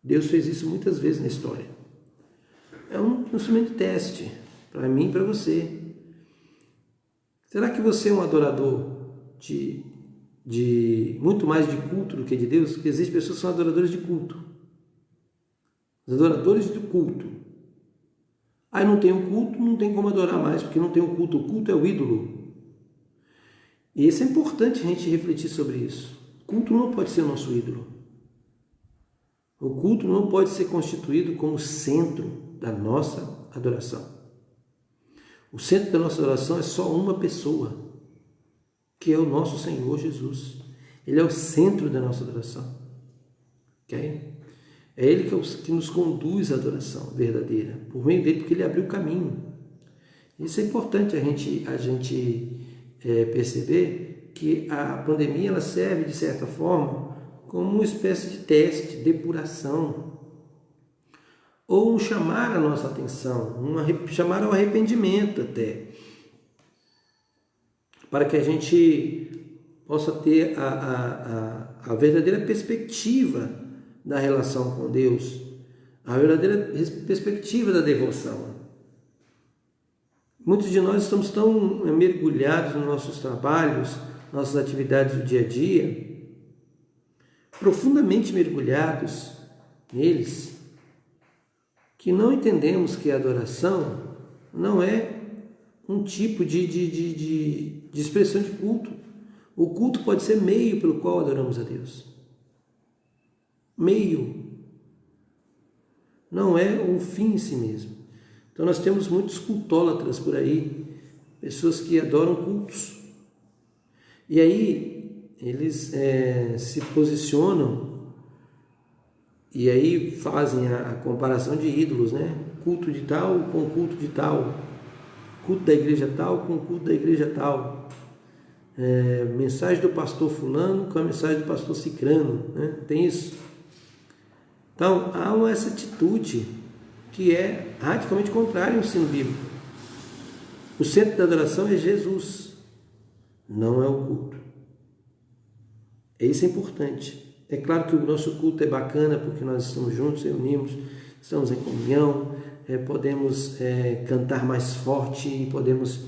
Deus fez isso muitas vezes na história. É um instrumento de teste para mim e para você. Será que você é um adorador de muito mais de culto do que de Deus? Porque existem pessoas que são adoradores de culto. Os adoradores do culto. Aí não tem o culto, não tem como adorar mais, porque não tem o culto. O culto é o ídolo. E isso é importante a gente refletir sobre isso. O culto não pode ser o nosso ídolo. O culto não pode ser constituído como centro da nossa adoração. O centro da nossa adoração é só uma pessoa, que é o nosso Senhor Jesus. Ele é o centro da nossa adoração. Okay? É Ele que nos conduz à adoração verdadeira, por meio dele, porque Ele abriu o caminho. Isso é importante a gente perceber que a pandemia ela serve, de certa forma, como uma espécie de teste, depuração, ou um chamar a nossa atenção, chamar ao arrependimento até, para que a gente possa ter a verdadeira perspectiva da relação com Deus, a verdadeira perspectiva da devoção. Muitos de nós estamos tão mergulhados nos nossos trabalhos, nossas atividades do dia a dia, profundamente mergulhados neles, que não entendemos que a adoração não é um tipo de expressão de culto. O culto pode ser meio pelo qual adoramos a Deus. Meio. Não é um fim em si mesmo. Então nós temos muitos cultólatras por aí, pessoas que adoram cultos. E aí eles se posicionam e aí fazem a comparação de ídolos, né? Culto de tal com culto de tal. Culto da igreja tal com culto da igreja tal. Mensagem do pastor fulano com a mensagem do pastor cicrano, né? Tem isso. Então, há essa atitude que é radicalmente contrária ao ensino bíblico. O centro da adoração é Jesus, não é o culto. Isso é importante. É claro que o nosso culto é bacana porque nós estamos juntos, reunimos, estamos em comunhão, podemos cantar mais forte e podemos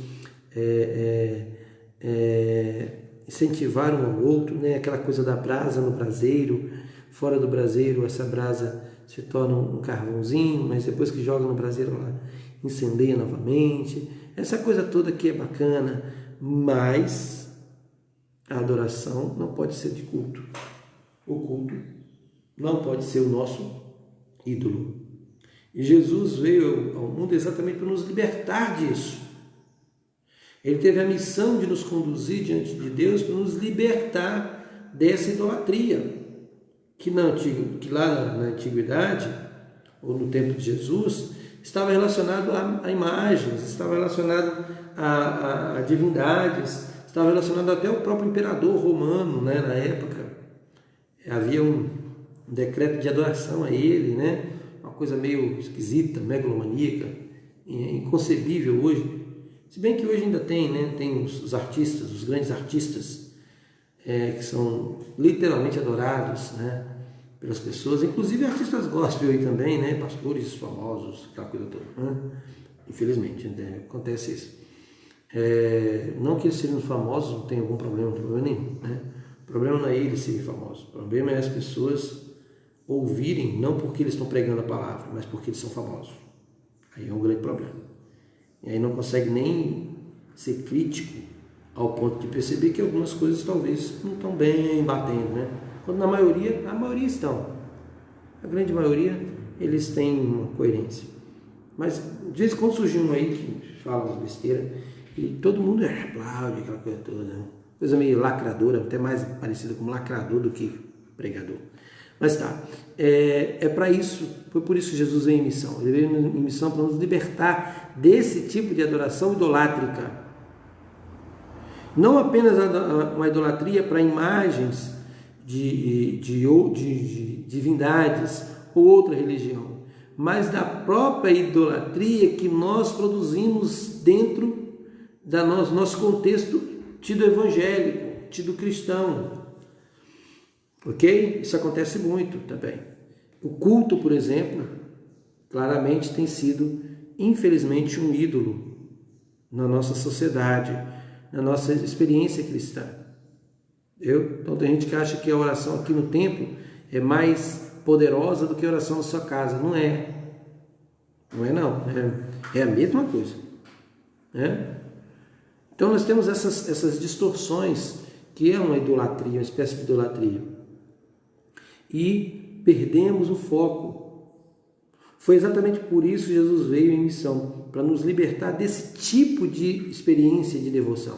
incentivar um ao outro, né? Aquela coisa da brasa no braseiro. Fora do braseiro, essa brasa se torna um carvãozinho, mas depois que joga no braseiro, ela incendeia novamente. Essa coisa toda que é bacana, mas a adoração não pode ser de culto. O culto não pode ser o nosso ídolo. E Jesus veio ao mundo exatamente para nos libertar disso. Ele teve a missão de nos conduzir diante de Deus para nos libertar dessa idolatria. Que lá na antiguidade, ou no tempo de Jesus, estava relacionado a imagens, estava relacionado a divindades, estava relacionado até ao próprio imperador romano, né, na época. Havia um decreto de adoração a ele, né, uma coisa meio esquisita, megalomaníaca, inconcebível hoje. Se bem que hoje ainda tem, né, tem os artistas, os grandes artistas, que são literalmente adorados, né, pelas pessoas, inclusive artistas gospel aí também, né, pastores famosos, aquela coisa toda, né? Infelizmente, né, acontece isso. Não que eles sejam famosos, não tem algum problema nenhum, né? O problema não é eles serem famosos, o problema é as pessoas ouvirem, não porque eles estão pregando a palavra, mas porque eles são famosos. Aí é um grande problema. E aí não consegue nem ser crítico ao ponto de perceber que algumas coisas talvez não estão bem batendo, né? Quando a maioria estão. A grande maioria, eles têm uma coerência. Mas, de vez em quando surge um aí que fala umas besteiras e todo mundo aplaude aquela coisa toda, né? Coisa meio lacradora, até mais parecida com lacrador do que pregador. Mas tá, é para isso, foi por isso que Jesus veio em missão. Ele veio em missão para nos libertar desse tipo de adoração idolátrica. Não apenas uma idolatria para imagens de divindades ou outra religião, mas da própria idolatria que nós produzimos dentro do nosso contexto tido evangélico, tido cristão. Ok? Isso acontece muito também. O culto, por exemplo, claramente tem sido, infelizmente, um ídolo na nossa sociedade, na nossa experiência cristã. Então tem gente que acha que a oração aqui no templo é mais poderosa do que a oração na sua casa. Não é. Não é não. É a mesma coisa. Então nós temos essas distorções, que é uma idolatria, uma espécie de idolatria. E perdemos o foco. Foi exatamente por isso que Jesus veio em missão, para nos libertar desse tipo de experiência de devoção,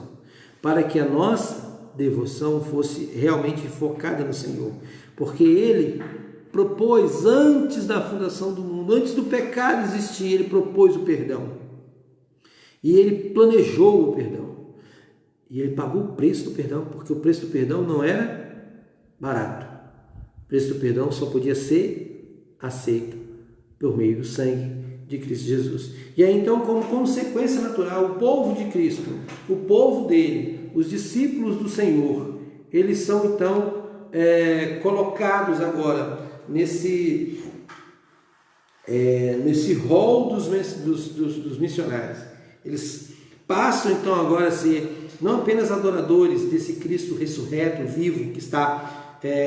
para que a nossa devoção fosse realmente focada no Senhor, porque Ele propôs antes da fundação do mundo, antes do pecado existir, Ele propôs o perdão, e Ele planejou o perdão, e Ele pagou o preço do perdão, porque o preço do perdão não era barato. O preço do perdão só podia ser aceito por meio do sangue de Cristo Jesus. E aí então, como consequência natural, o povo de Cristo, o povo dele, os discípulos do Senhor, eles são então colocados agora nesse rol dos missionários. Eles passam então agora a ser não apenas adoradores desse Cristo ressurreto, vivo, que está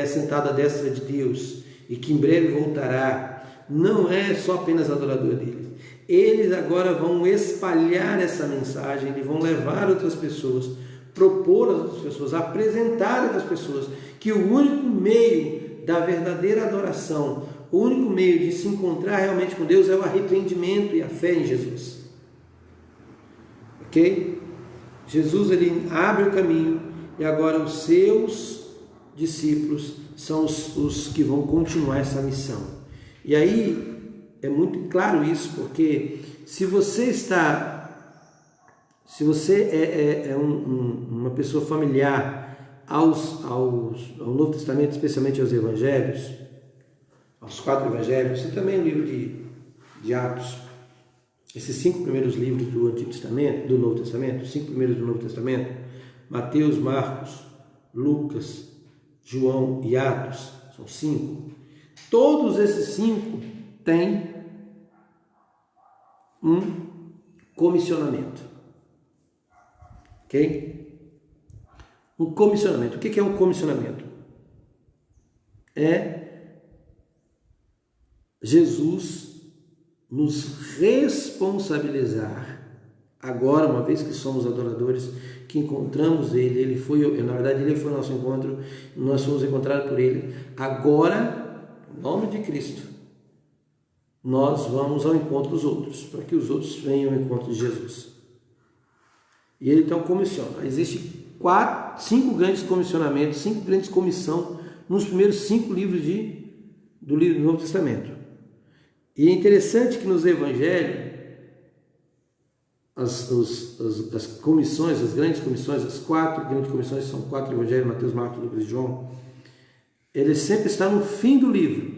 sentado à destra de Deus e que em breve voltará. Não é só apenas adorador deles. Eles agora vão espalhar essa mensagem, eles vão levar outras pessoas, propor às outras pessoas, apresentar às outras pessoas que o único meio da verdadeira adoração, o único meio de se encontrar realmente com Deus é o arrependimento e a fé em Jesus. Ok? Jesus, ele abre o caminho e agora os seus discípulos são os que vão continuar essa missão. E aí é muito claro isso, porque se você é uma pessoa familiar ao Novo Testamento, especialmente aos Evangelhos, aos 4 Evangelhos, e também o livro de Atos, esses 5 primeiros livros do Antigo Testamento, do Novo Testamento, os 5 primeiros do Novo Testamento, Mateus, Marcos, Lucas, João e Atos, são 5. Todos esses 5 têm um comissionamento. Ok? Um comissionamento. O que é um comissionamento? É Jesus nos responsabilizar, agora, uma vez que somos adoradores, que encontramos Ele, na verdade Ele foi o nosso encontro, nós fomos encontrados por Ele. Agora, em nome de Cristo, nós vamos ao encontro dos outros, para que os outros venham ao encontro de Jesus. E Ele então comissiona. Existem 5 grandes comissionamentos, 5 grandes comissões nos primeiros 5 livros do Novo Testamento. E é interessante que nos Evangelhos, as comissões, as grandes comissões, as 4 grandes comissões, são 4 Evangelhos, Mateus, Marcos, Lucas e João, ele sempre está no fim do livro,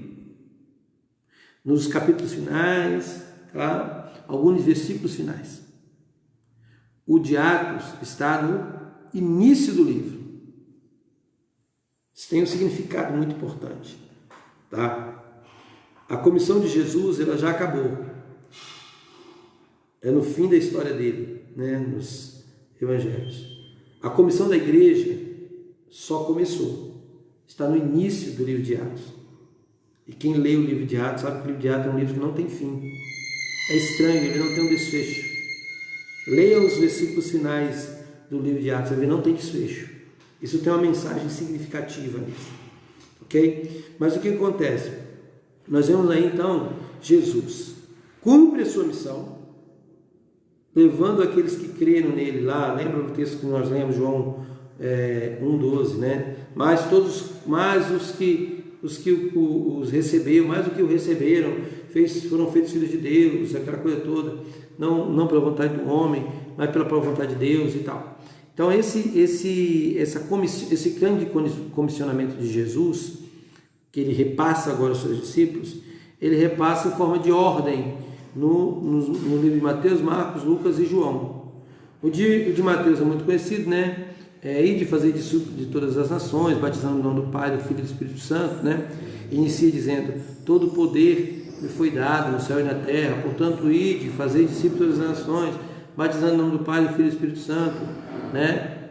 nos capítulos finais, claro, alguns versículos finais. O de Atos está no início do livro. Isso tem um significado muito importante, tá? A comissão de Jesus, ela já acabou. É no fim da história dele, né, nos evangelhos. A comissão da igreja só começou. Está no início do livro de Atos. E quem lê o livro de Atos sabe que o livro de Atos é um livro que não tem fim. É estranho, ele não tem um desfecho. Leia os versículos finais do livro de Atos, ele não tem desfecho. Isso tem uma mensagem significativa nisso. Ok? Mas o que acontece? Nós vemos aí então Jesus cumpre a sua missão, levando aqueles que creram nele lá. Lembra do texto que nós lemos, João 1,12, né? Mas os recebeu, mais do que o receberam, foram feitos filhos de Deus, aquela coisa toda, não pela vontade do homem, mas pela vontade de Deus e tal. Então esse grande comissionamento de Jesus, que ele repassa agora aos seus discípulos, ele repassa em forma de ordem no livro de Mateus, Marcos, Lucas e João. O de Mateus é muito conhecido, né? Ir de fazer discípulos de todas as nações, batizando no nome do Pai, do Filho e do Espírito Santo, né? Inicia dizendo: todo o poder me foi dado no céu e na terra, portanto, ide, fazer discípulos de todas as nações, batizando no nome do Pai, do Filho e do Espírito Santo, né?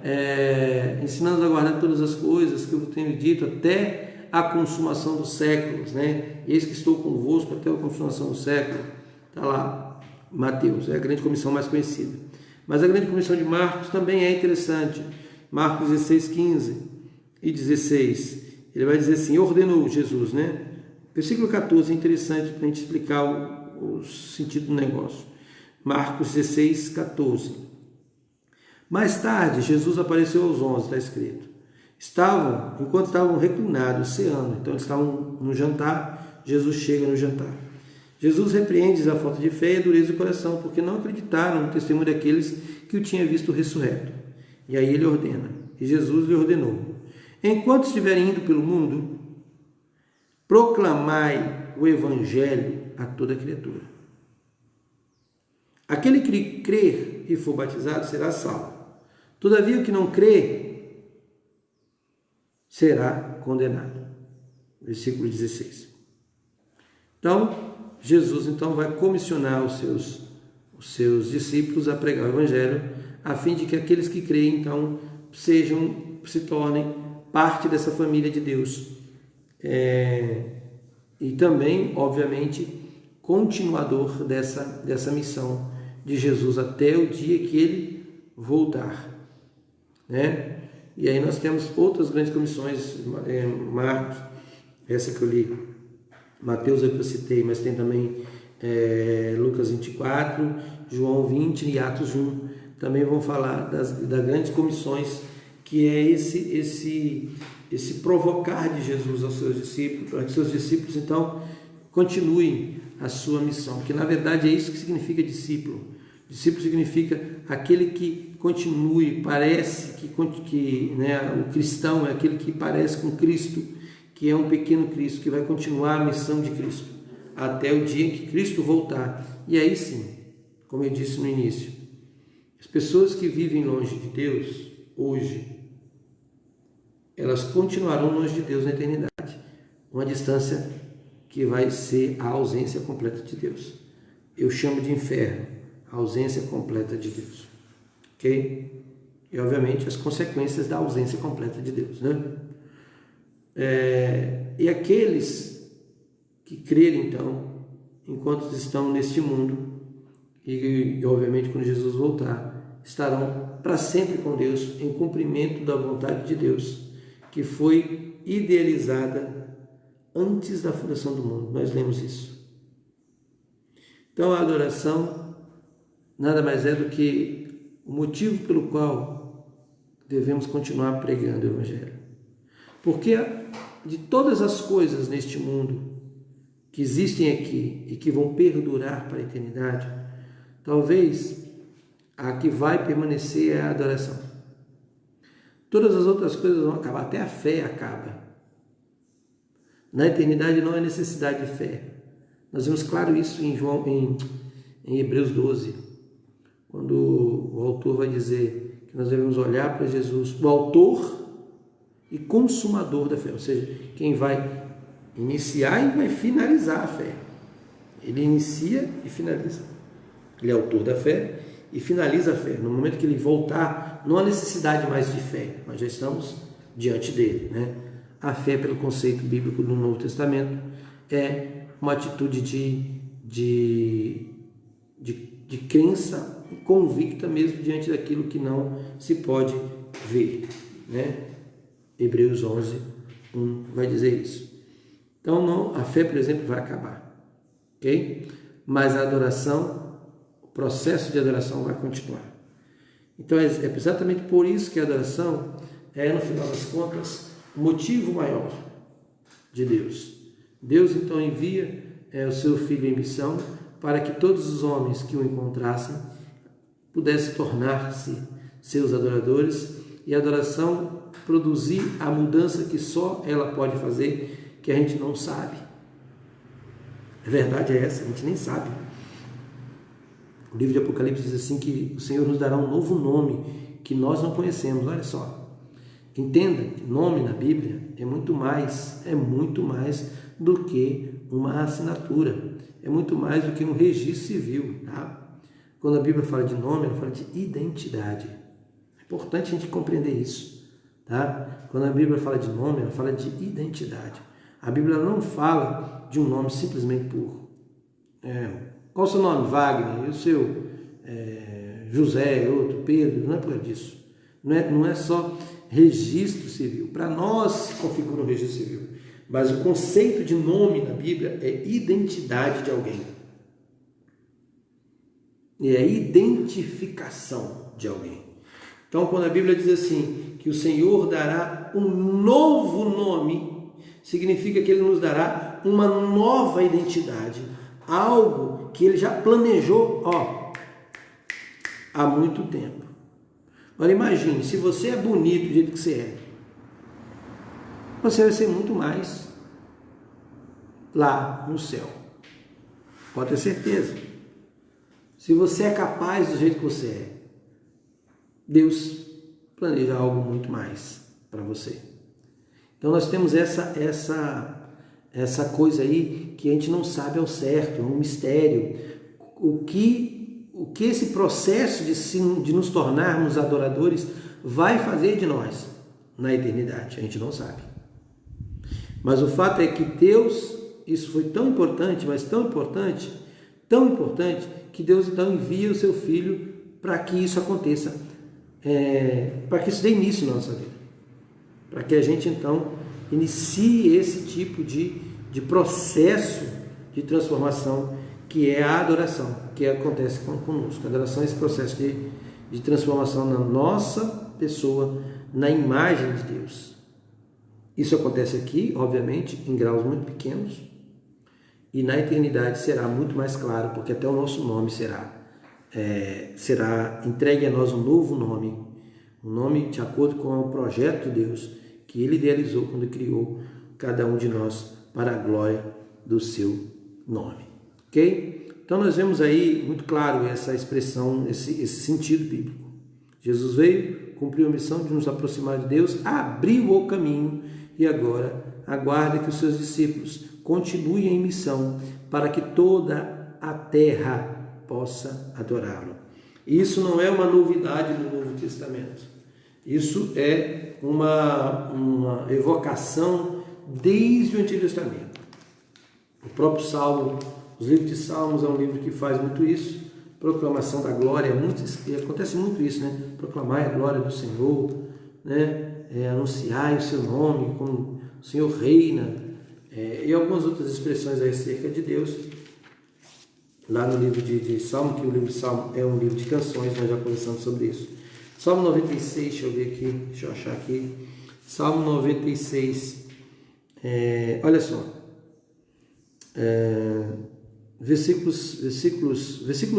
Ensinando a guardar todas as coisas que eu tenho dito até a consumação dos séculos, né? Eis que estou convosco até a consumação do século. Está lá, Mateus, é a grande comissão mais conhecida. Mas a grande comissão de Marcos também é interessante. Marcos 16, 15 e 16, ele vai dizer assim: ordenou Jesus, né? Versículo 14 é interessante para a gente explicar o sentido do negócio. Marcos 16, 14. Mais tarde, Jesus apareceu aos 11, está escrito. Enquanto estavam reclinados, ceando, então eles estavam no jantar, Jesus chega no jantar. Jesus repreende a falta de fé e a dureza do coração, porque não acreditaram no testemunho daqueles que o tinham visto ressurreto. E aí ele ordena, e Jesus lhe ordenou: enquanto estiverem indo pelo mundo, proclamai o evangelho a toda criatura. Aquele que crer e for batizado será salvo. Todavia, o que não crê será condenado. Versículo 16. Então, Jesus vai comissionar os seus discípulos a pregar o evangelho, a fim de que aqueles que creem, então, se tornem parte dessa família de Deus. E também, obviamente, continuador dessa missão de Jesus até o dia que ele voltar, né? E aí nós temos outras grandes comissões, Marcos, essa que eu li, Mateus eu citei, mas tem também Lucas 24, João 20 e Atos 1, também vão falar das grandes comissões, que é esse provocar de Jesus aos seus discípulos, para que seus discípulos então continuem a sua missão, porque na verdade é isso que significa discípulo. Discípulo significa aquele que continue, parece que né, o cristão é aquele que parece com Cristo, que é um pequeno Cristo, que vai continuar a missão de Cristo até o dia em que Cristo voltar. E aí sim, como eu disse no início, as pessoas que vivem longe de Deus hoje, elas continuarão longe de Deus na eternidade, uma distância que vai ser a ausência completa de Deus. Eu chamo de inferno, a ausência completa de Deus, ok? E obviamente as consequências da ausência completa de Deus, né? E aqueles que crerem então, enquanto estão neste mundo, e obviamente quando Jesus voltar, estarão para sempre com Deus, em cumprimento da vontade de Deus, que foi idealizada antes da fundação do mundo. Nós lemos isso. Então a adoração nada mais é do que o motivo pelo qual devemos continuar pregando o Evangelho. Porque de todas as coisas neste mundo que existem aqui e que vão perdurar para a eternidade, talvez a que vai permanecer é a adoração. Todas as outras coisas vão acabar, até a fé acaba. Na eternidade não há necessidade de fé. Nós vemos claro isso em Hebreus 12, quando o autor vai dizer que nós devemos olhar para Jesus, o autor e consumador da fé, ou seja, quem vai iniciar e vai finalizar a fé. Ele inicia e finaliza. Ele é autor da fé e finaliza a fé. No momento que ele voltar, não há necessidade mais de fé, nós já estamos diante dele, né? A fé, pelo conceito bíblico do Novo Testamento, é uma atitude de crença convicta mesmo diante daquilo que não se pode ver, né? Hebreus 11, 1 vai dizer isso. Então, não, a fé, por exemplo, vai acabar, ok? Mas a adoração, o processo de adoração vai continuar. Então, é exatamente por isso que a adoração é, no final das contas, o motivo maior de Deus. Deus, então, envia o seu Filho em missão para que todos os homens que o encontrassem pudessem tornar-se seus adoradores e a adoração produzir a mudança que só ela pode fazer, que a gente não sabe. A verdade é essa, a gente nem sabe. O livro de Apocalipse diz assim que o Senhor nos dará um novo nome que nós não conhecemos. Olha só. Entenda que nome na Bíblia é muito mais do que uma assinatura. É muito mais do que um registro civil. Tá? Quando a Bíblia fala de nome, ela fala de identidade. É importante a gente compreender isso. Tá? Quando a Bíblia fala de nome, ela fala de identidade. A Bíblia não fala de um nome simplesmente por... qual o seu nome? Wagner. E o seu? José, outro, Pedro. Não é por disso. Não é só registro civil. Para nós se configura um registro civil. Mas o conceito de nome na Bíblia é identidade de alguém. E é identificação de alguém. Então, quando a Bíblia diz assim, que o Senhor dará um novo nome, significa que Ele nos dará uma nova identidade. Algo que Ele já planejou, há muito tempo. Agora imagine, se você é bonito do jeito que você é, você vai ser muito mais lá no céu. Pode ter certeza. Se você é capaz do jeito que você é, Deus planeja algo muito mais para você. Então nós temos essa coisa aí que a gente não sabe ao certo, é um mistério. O que esse processo de nos tornarmos adoradores vai fazer de nós na eternidade, a gente não sabe. Mas o fato é que Deus, isso foi tão importante, mas tão importante, que Deus então envia o seu Filho para que isso aconteça, para que isso dê início na nossa vida, para que a gente então inicie esse tipo de processo de transformação que é a adoração, que acontece conosco. A adoração é esse processo de transformação na nossa pessoa, na imagem de Deus. Isso acontece aqui, obviamente, em graus muito pequenos, e na eternidade será muito mais claro, porque até o nosso nome será entregue a nós um novo nome, um nome de acordo com o projeto de Deus, que Ele idealizou quando criou cada um de nós para a glória do seu nome. Ok? Então nós vemos aí muito claro essa expressão, esse sentido bíblico. Jesus veio, cumpriu a missão de nos aproximar de Deus, abriu o caminho e agora aguarda que os seus discípulos continuem em missão para que toda a terra possa adorá-lo. Isso não é uma novidade no Novo Testamento. Isso é uma evocação desde o Antigo Testamento. O próprio Salmo, os livros de Salmos é um livro que faz muito isso. Proclamação da glória, acontece muito isso, né? Proclamar a glória do Senhor, né? Anunciar o seu nome, como o Senhor reina, e algumas outras expressões acerca de Deus. Lá no livro de Salmo, que o livro de Salmo é um livro de canções, nós já conversamos sobre isso. Salmo 96, deixa eu ver aqui, deixa eu achar aqui. Salmo 96, olha só. Versículo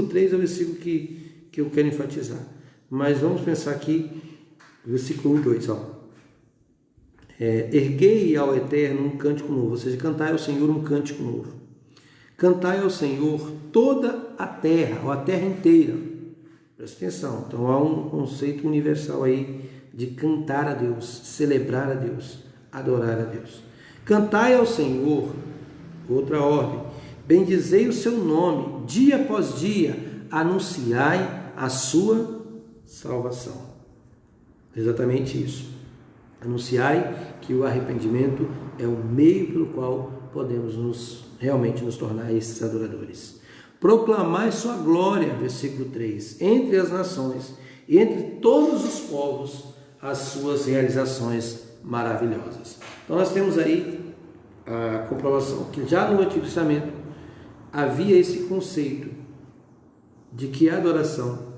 3 é o versículo que eu quero enfatizar. Mas vamos pensar aqui, versículo 1 e 2, erguei ao Eterno um cântico novo, ou seja, cantai ao Senhor um cântico novo. Cantai ao Senhor toda a terra, ou a terra inteira. Presta atenção, então há um conceito universal aí de cantar a Deus, celebrar a Deus, adorar a Deus. Cantai ao Senhor, outra ordem, bendizei o seu nome, dia após dia, anunciai a sua salvação. Exatamente isso. Anunciai que o arrependimento é o meio pelo qual podemos realmente nos tornar esses adoradores. Proclamai sua glória, versículo 3, entre as nações e entre todos os povos as suas realizações maravilhosas. Então nós temos aí a comprovação que já no Antigo Testamento havia esse conceito de que a adoração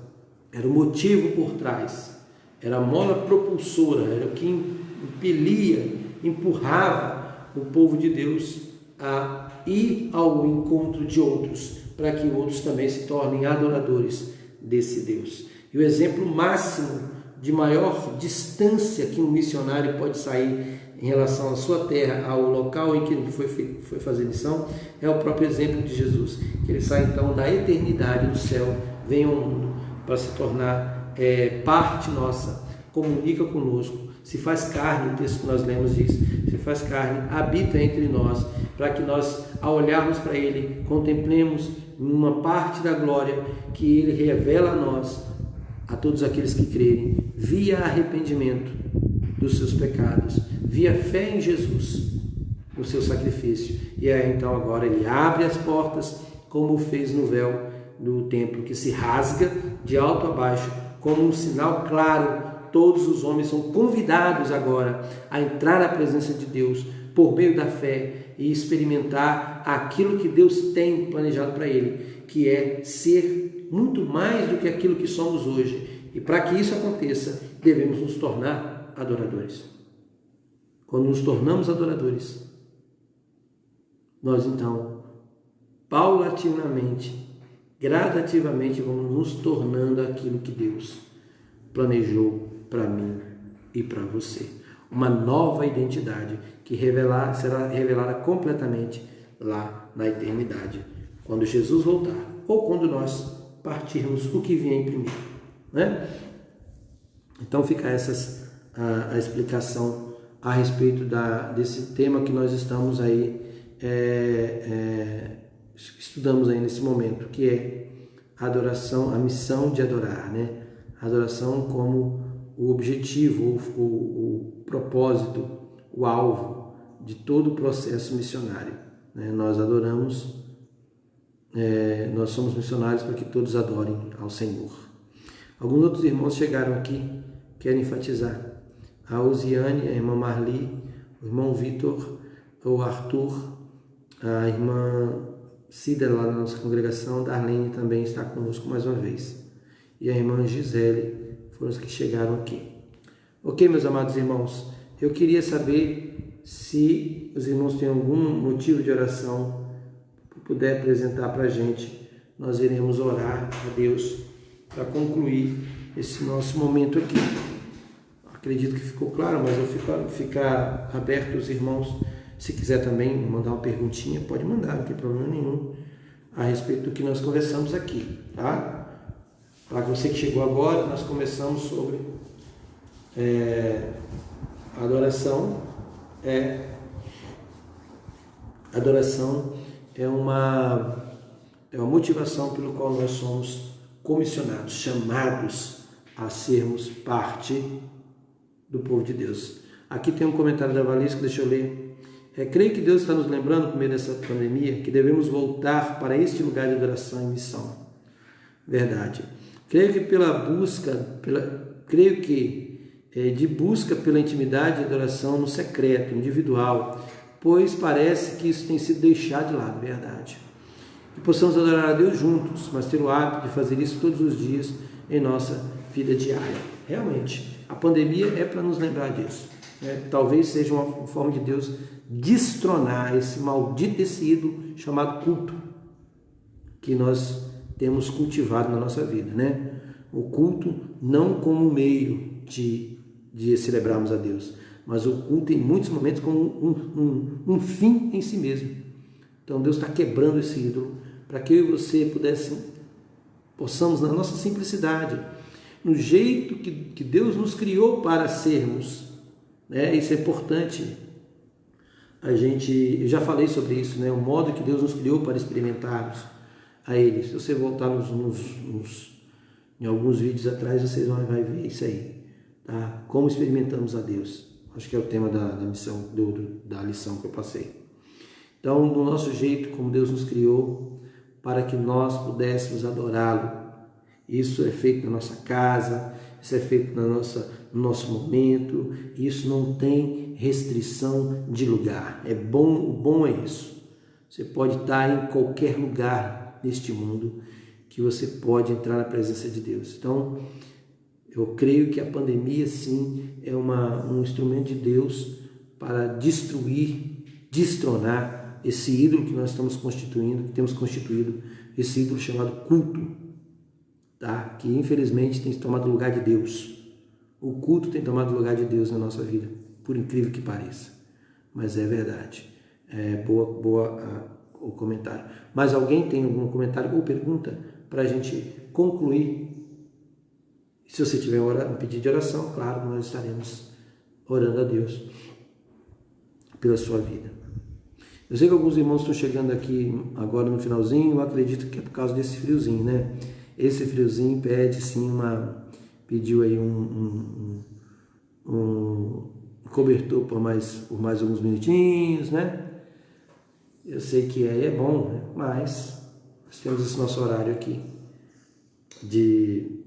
era o motivo por trás, era a mola propulsora, era o que impelia, empurrava o povo de Deus a ir ao encontro de outros, para que outros também se tornem adoradores desse Deus. E o exemplo máximo de maior distância que um missionário pode sair em relação à sua terra, ao local em que ele foi fazer missão, é o próprio exemplo de Jesus, que ele sai então da eternidade do céu, vem ao mundo para se tornar parte nossa, comunica conosco, se faz carne, o texto que nós lemos diz, se faz carne, habita entre nós, para que nós, ao olharmos para ele, contemplemos uma parte da glória que ele revela a nós, a todos aqueles que crerem, via arrependimento dos seus pecados, via fé em Jesus, no seu sacrifício. E aí então agora ele abre as portas, como fez no véu do templo, que se rasga de alto a baixo, como um sinal claro. Todos os homens são convidados agora a entrar na presença de Deus por meio da fé e experimentar aquilo que Deus tem planejado para ele, que é ser muito mais do que aquilo que somos hoje. E para que isso aconteça, devemos nos tornar adoradores. Quando nos tornamos adoradores, nós então, paulatinamente, gradativamente, vamos nos tornando aquilo que Deus planejou para mim e para você. Uma nova identidade que será revelada completamente lá na eternidade, quando Jesus voltar, ou quando nós partirmos o que vier primeiro, né? Então fica a explicação a respeito desse tema que nós estamos aí estudamos aí nesse momento, que é a adoração, a missão de adorar, né? A adoração como o objetivo, o propósito, o alvo de todo o processo missionário, né? Nós adoramos, nós somos missionários para que todos adorem ao Senhor. Alguns outros irmãos chegaram aqui, querem enfatizar. A Osiane, a irmã Marli, o irmão Vitor, o Arthur, a irmã Cida lá na nossa congregação, Darlene também está conosco mais uma vez. E a irmã Gisele foram os que chegaram aqui. Ok, meus amados irmãos, eu queria saber se os irmãos têm algum motivo de oração, puder apresentar para a gente. Nós iremos orar a Deus para concluir esse nosso momento aqui. Acredito que ficou claro, mas eu ficar aberto aos irmãos. Se quiser também mandar uma perguntinha, pode mandar, não tem problema nenhum, a respeito do que nós conversamos aqui, tá? Para você que chegou agora, nós começamos sobre adoração. Adoração é uma motivação pelo qual nós somos comissionados, chamados a sermos parte do povo de Deus. Aqui tem um comentário da Valesca, deixa eu ler. Creio que Deus está nos lembrando, por meio dessa pandemia, que devemos voltar para este lugar de adoração e missão. Verdade. Creio que de busca pela intimidade e adoração no secreto, individual, pois parece que isso tem sido deixado de lado, verdade. Que possamos adorar a Deus juntos, mas ter o hábito de fazer isso todos os dias em nossa vida diária. Realmente, a pandemia é para nos lembrar disso. Talvez seja uma forma de Deus destronar esse maldito ídolo chamado culto que nós temos cultivado na nossa vida, né? O culto não como um meio de celebrarmos a Deus, mas o culto em muitos momentos como um fim em si mesmo. Então Deus está quebrando esse ídolo para que eu e você possamos, na nossa simplicidade, no jeito que Deus nos criou para sermos, né? Isso é importante. Eu já falei sobre isso, né? O modo que Deus nos criou para experimentarmos a Ele. Se você voltar em alguns vídeos atrás, vocês vão ver isso aí, tá? Como experimentamos a Deus. Acho que é o tema da missão, da lição que eu passei. Então, do nosso jeito, como Deus nos criou, para que nós pudéssemos adorá-lo. Isso é feito na nossa casa, isso é feito no nosso momento, isso não tem restrição de lugar. O bom é isso. Você pode estar em qualquer lugar neste mundo que você pode entrar na presença de Deus. Então, eu creio que a pandemia, sim, é um instrumento de Deus para destronar esse ídolo que nós estamos constituindo, que temos constituído, esse ídolo chamado culto, tá? Que infelizmente tem tomado o lugar de Deus. O culto tem tomado o lugar de Deus na nossa vida, por incrível que pareça. Mas é verdade. Boa o comentário. Mas alguém tem algum comentário ou pergunta para a gente concluir? Se você tiver um pedido de oração, claro, nós estaremos orando a Deus pela sua vida. Eu sei que alguns irmãos estão chegando aqui agora no finalzinho, eu acredito que é por causa desse friozinho, né? Esse friozinho pede sim pediu aí um cobertor por mais alguns minutinhos, né? Eu sei que aí é bom, né? Mas nós temos esse nosso horário aqui de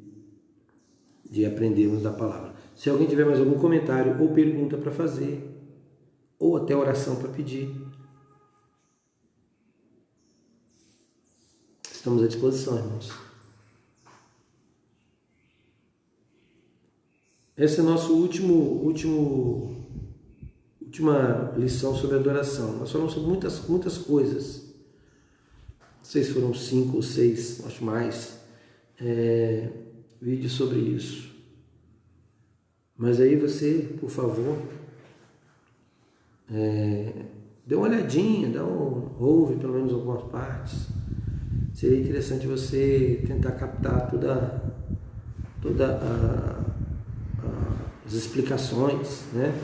aprendermos da palavra. Se alguém tiver mais algum comentário ou pergunta para fazer, ou até oração para pedir, estamos à disposição, irmãos. Essa é a nossa última lição sobre adoração. Nós falamos sobre muitas coisas. Não sei se foram 5 ou 6, acho mais, vídeos sobre isso. Mas aí você, por favor, dê uma olhadinha, ouve pelo menos algumas partes. Seria interessante você tentar captar toda as explicações, né?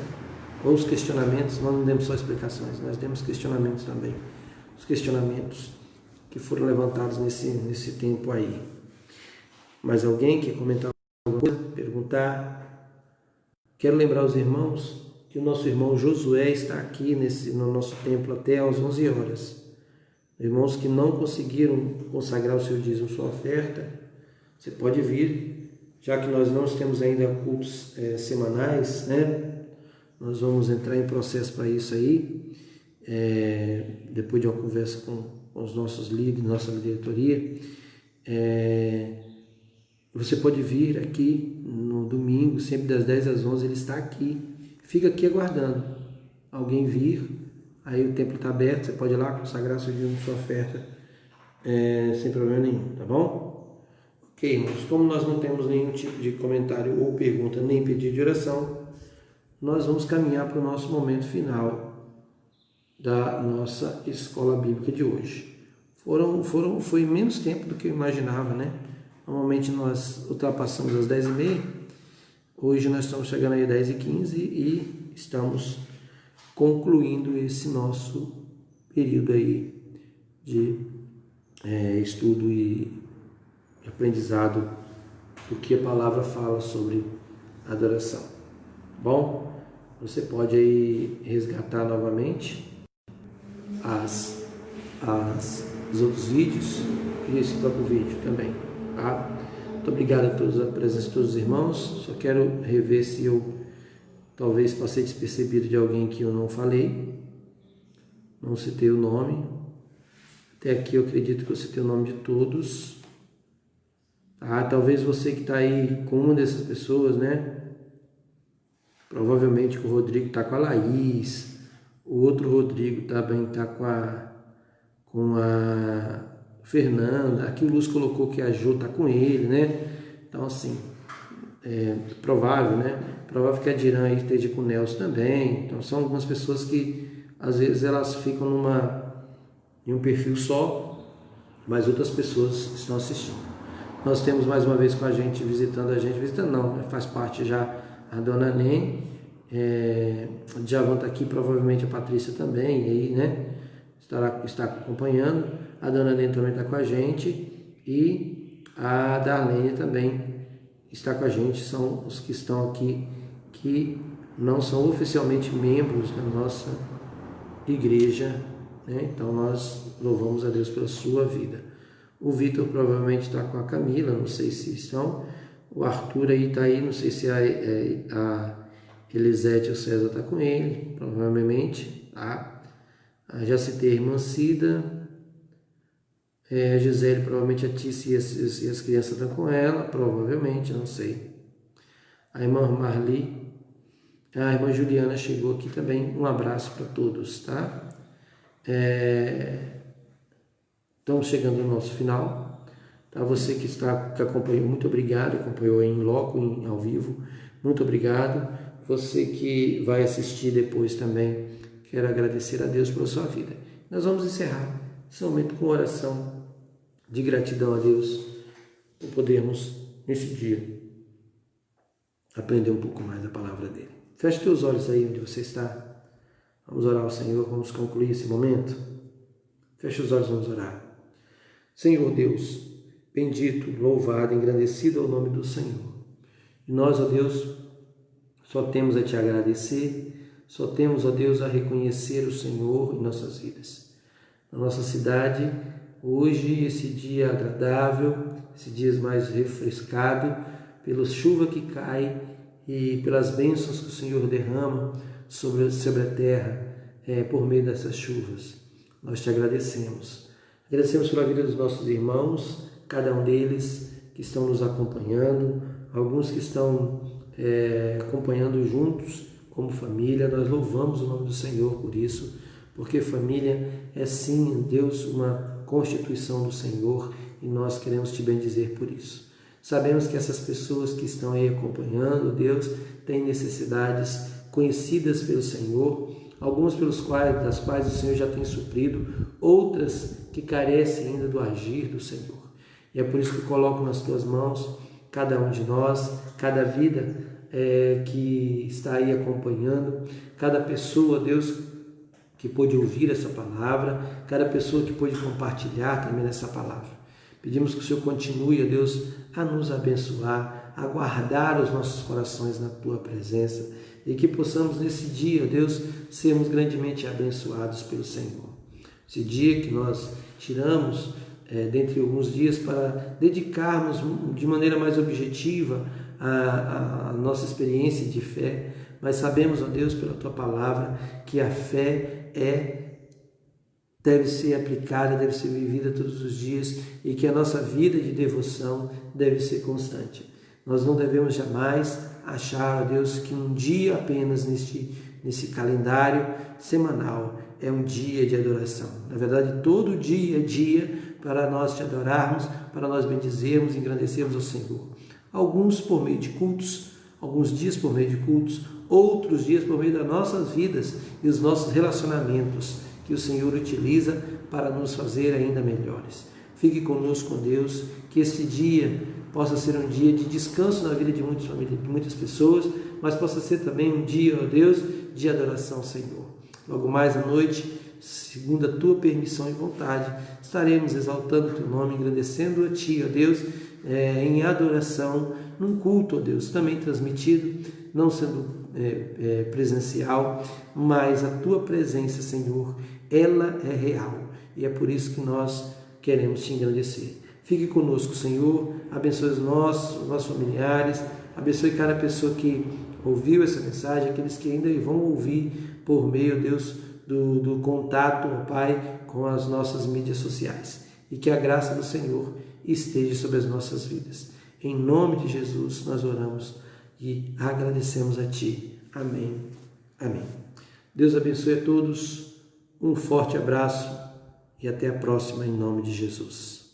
Ou os questionamentos. Nós não demos só explicações, nós demos questionamentos também. Os questionamentos que foram levantados nesse tempo aí. Mais alguém quer comentar alguma coisa? Perguntar? Quero lembrar os irmãos que o nosso irmão Josué está aqui no nosso templo até às 11 horas. Irmãos que não conseguiram consagrar o seu dízimo, sua oferta, você pode vir, já que nós não temos ainda cultos semanais, né? Nós vamos entrar em processo para isso aí, depois de uma conversa com os nossos líderes, nossa diretoria. Você pode vir aqui no domingo, sempre das 10 às 11, ele está aqui. Fica aqui aguardando alguém vir, aí o templo está aberto, você pode ir lá consagrar seu dízimo, sua oferta, sem problema nenhum, tá bom? Ok, irmãos, como nós não temos nenhum tipo de comentário ou pergunta, nem pedido de oração, nós vamos caminhar para o nosso momento final da nossa escola bíblica de hoje. Foi menos tempo do que eu imaginava, né? Normalmente nós ultrapassamos as 10h30, hoje nós estamos chegando aí às 10h15 e estamos concluindo esse nosso período aí de estudo e aprendizado do que a palavra fala sobre adoração. Bom, você pode aí resgatar novamente os outros vídeos e esse próprio vídeo também. Tá? Muito obrigado a presença de todos os irmãos. Só quero rever se eu talvez passei despercebido de alguém que eu não falei, não citei o nome. Até aqui eu acredito que eu citei o nome de todos. Tá? Talvez você que está aí com uma dessas pessoas, né? Provavelmente o Rodrigo está com a Laís, o outro Rodrigo também está com a Fernanda, aqui o Lúcio colocou que a Jo está com ele, né? Então assim, provável, né? Provável que a Diran aí esteja com o Nelson também. Então são algumas pessoas que às vezes elas ficam em um perfil só, mas outras pessoas estão assistindo. Nós temos mais uma vez com a gente, visitando não, faz parte já a dona Nem, Djavan está aqui, provavelmente a Patrícia também, e aí, né? Está acompanhando, a dona Nem também está com a gente e a Darlene também está com a gente. São os que estão aqui que não são oficialmente membros da nossa igreja, né? Então nós louvamos a Deus pela sua vida. O Vitor provavelmente está com a Camila, não sei se estão. O Arthur aí está aí, não sei se a Elisete, o César está com ele, provavelmente, tá? Já citei a irmã Cida, a Gisele, provavelmente a Tícia e as crianças estão com ela, provavelmente, não sei. A irmã Marli, a irmã Juliana chegou aqui também, um abraço para todos, tá? Estamos chegando no nosso final, tá? Você que acompanhou, muito obrigado, acompanhou em loco, ao vivo, muito obrigado. Você que vai assistir depois também, quero agradecer a Deus pela sua vida. Nós vamos encerrar esse momento com oração de gratidão a Deus por podermos, nesse dia, aprender um pouco mais da palavra dele. Feche teus olhos aí onde você está. Vamos orar ao Senhor, vamos concluir esse momento. Feche os olhos, vamos orar. Senhor Deus, bendito, louvado, engrandecido é o nome do Senhor. E nós, ó Deus, só temos a Te agradecer, só temos, ó Deus, a reconhecer o Senhor em nossas vidas. Na nossa cidade, hoje, esse dia agradável, esse dia mais refrescado, pela chuva que cai e pelas bênçãos que o Senhor derrama sobre a terra, por meio dessas chuvas. Nós Te agradecemos. Agradecemos pela vida dos nossos irmãos, cada um deles que estão nos acompanhando, alguns que estão acompanhando juntos como família. Nós louvamos o nome do Senhor por isso, porque família é sim, Deus, uma constituição do Senhor e nós queremos Te bendizer por isso. Sabemos que essas pessoas que estão aí acompanhando, Deus, têm necessidades conhecidas pelo Senhor, algumas das quais o Senhor já tem suprido, outras que carecem ainda do agir do Senhor. E é por isso que coloco nas Tuas mãos cada um de nós, cada vida que está aí acompanhando, cada pessoa, Deus, que pôde ouvir essa palavra, cada pessoa que pôde compartilhar também essa palavra. Pedimos que o Senhor continue, ó Deus, a nos abençoar, a guardar os nossos corações na Tua presença e que possamos nesse dia, ó Deus, sermos grandemente abençoados pelo Senhor. Esse dia que nós tiramos dentre alguns dias para dedicarmos de maneira mais objetiva a nossa experiência de fé, mas sabemos, ó Deus, pela Tua palavra, que a fé deve ser aplicada, deve ser vivida todos os dias e que a nossa vida de devoção deve ser constante. Nós não devemos jamais achar, ó Deus, que um dia apenas nesse calendário semanal é um dia de adoração. Na verdade, todo dia é dia para nós Te adorarmos, para nós bendizermos e engrandecermos ao Senhor. Alguns por meio de cultos, alguns dias por meio de cultos, outros dias por meio das nossas vidas e os nossos relacionamentos que o Senhor utiliza para nos fazer ainda melhores. Fique conosco, Deus, que este dia possa ser um dia de descanso na vida de muitas pessoas, mas possa ser também um dia, ó Deus, de adoração ao Senhor. Logo mais à noite, segundo a Tua permissão e vontade, estaremos exaltando o Teu nome, engrandecendo a Ti, ó Deus, em adoração, num culto, ó Deus, também transmitido, não sendo presencial, mas a Tua presença, Senhor, ela é real e é por isso que nós queremos Te engrandecer. Fique conosco, Senhor, abençoe os nossos familiares, abençoe cada pessoa que ouviu essa mensagem, aqueles que ainda vão ouvir por meio, Deus, do contato, ó Pai, com as nossas mídias sociais. E que a graça do Senhor esteja sobre as nossas vidas. Em nome de Jesus nós oramos e agradecemos a Ti. Amém. Amém. Deus abençoe a todos. Um forte abraço e até a próxima em nome de Jesus.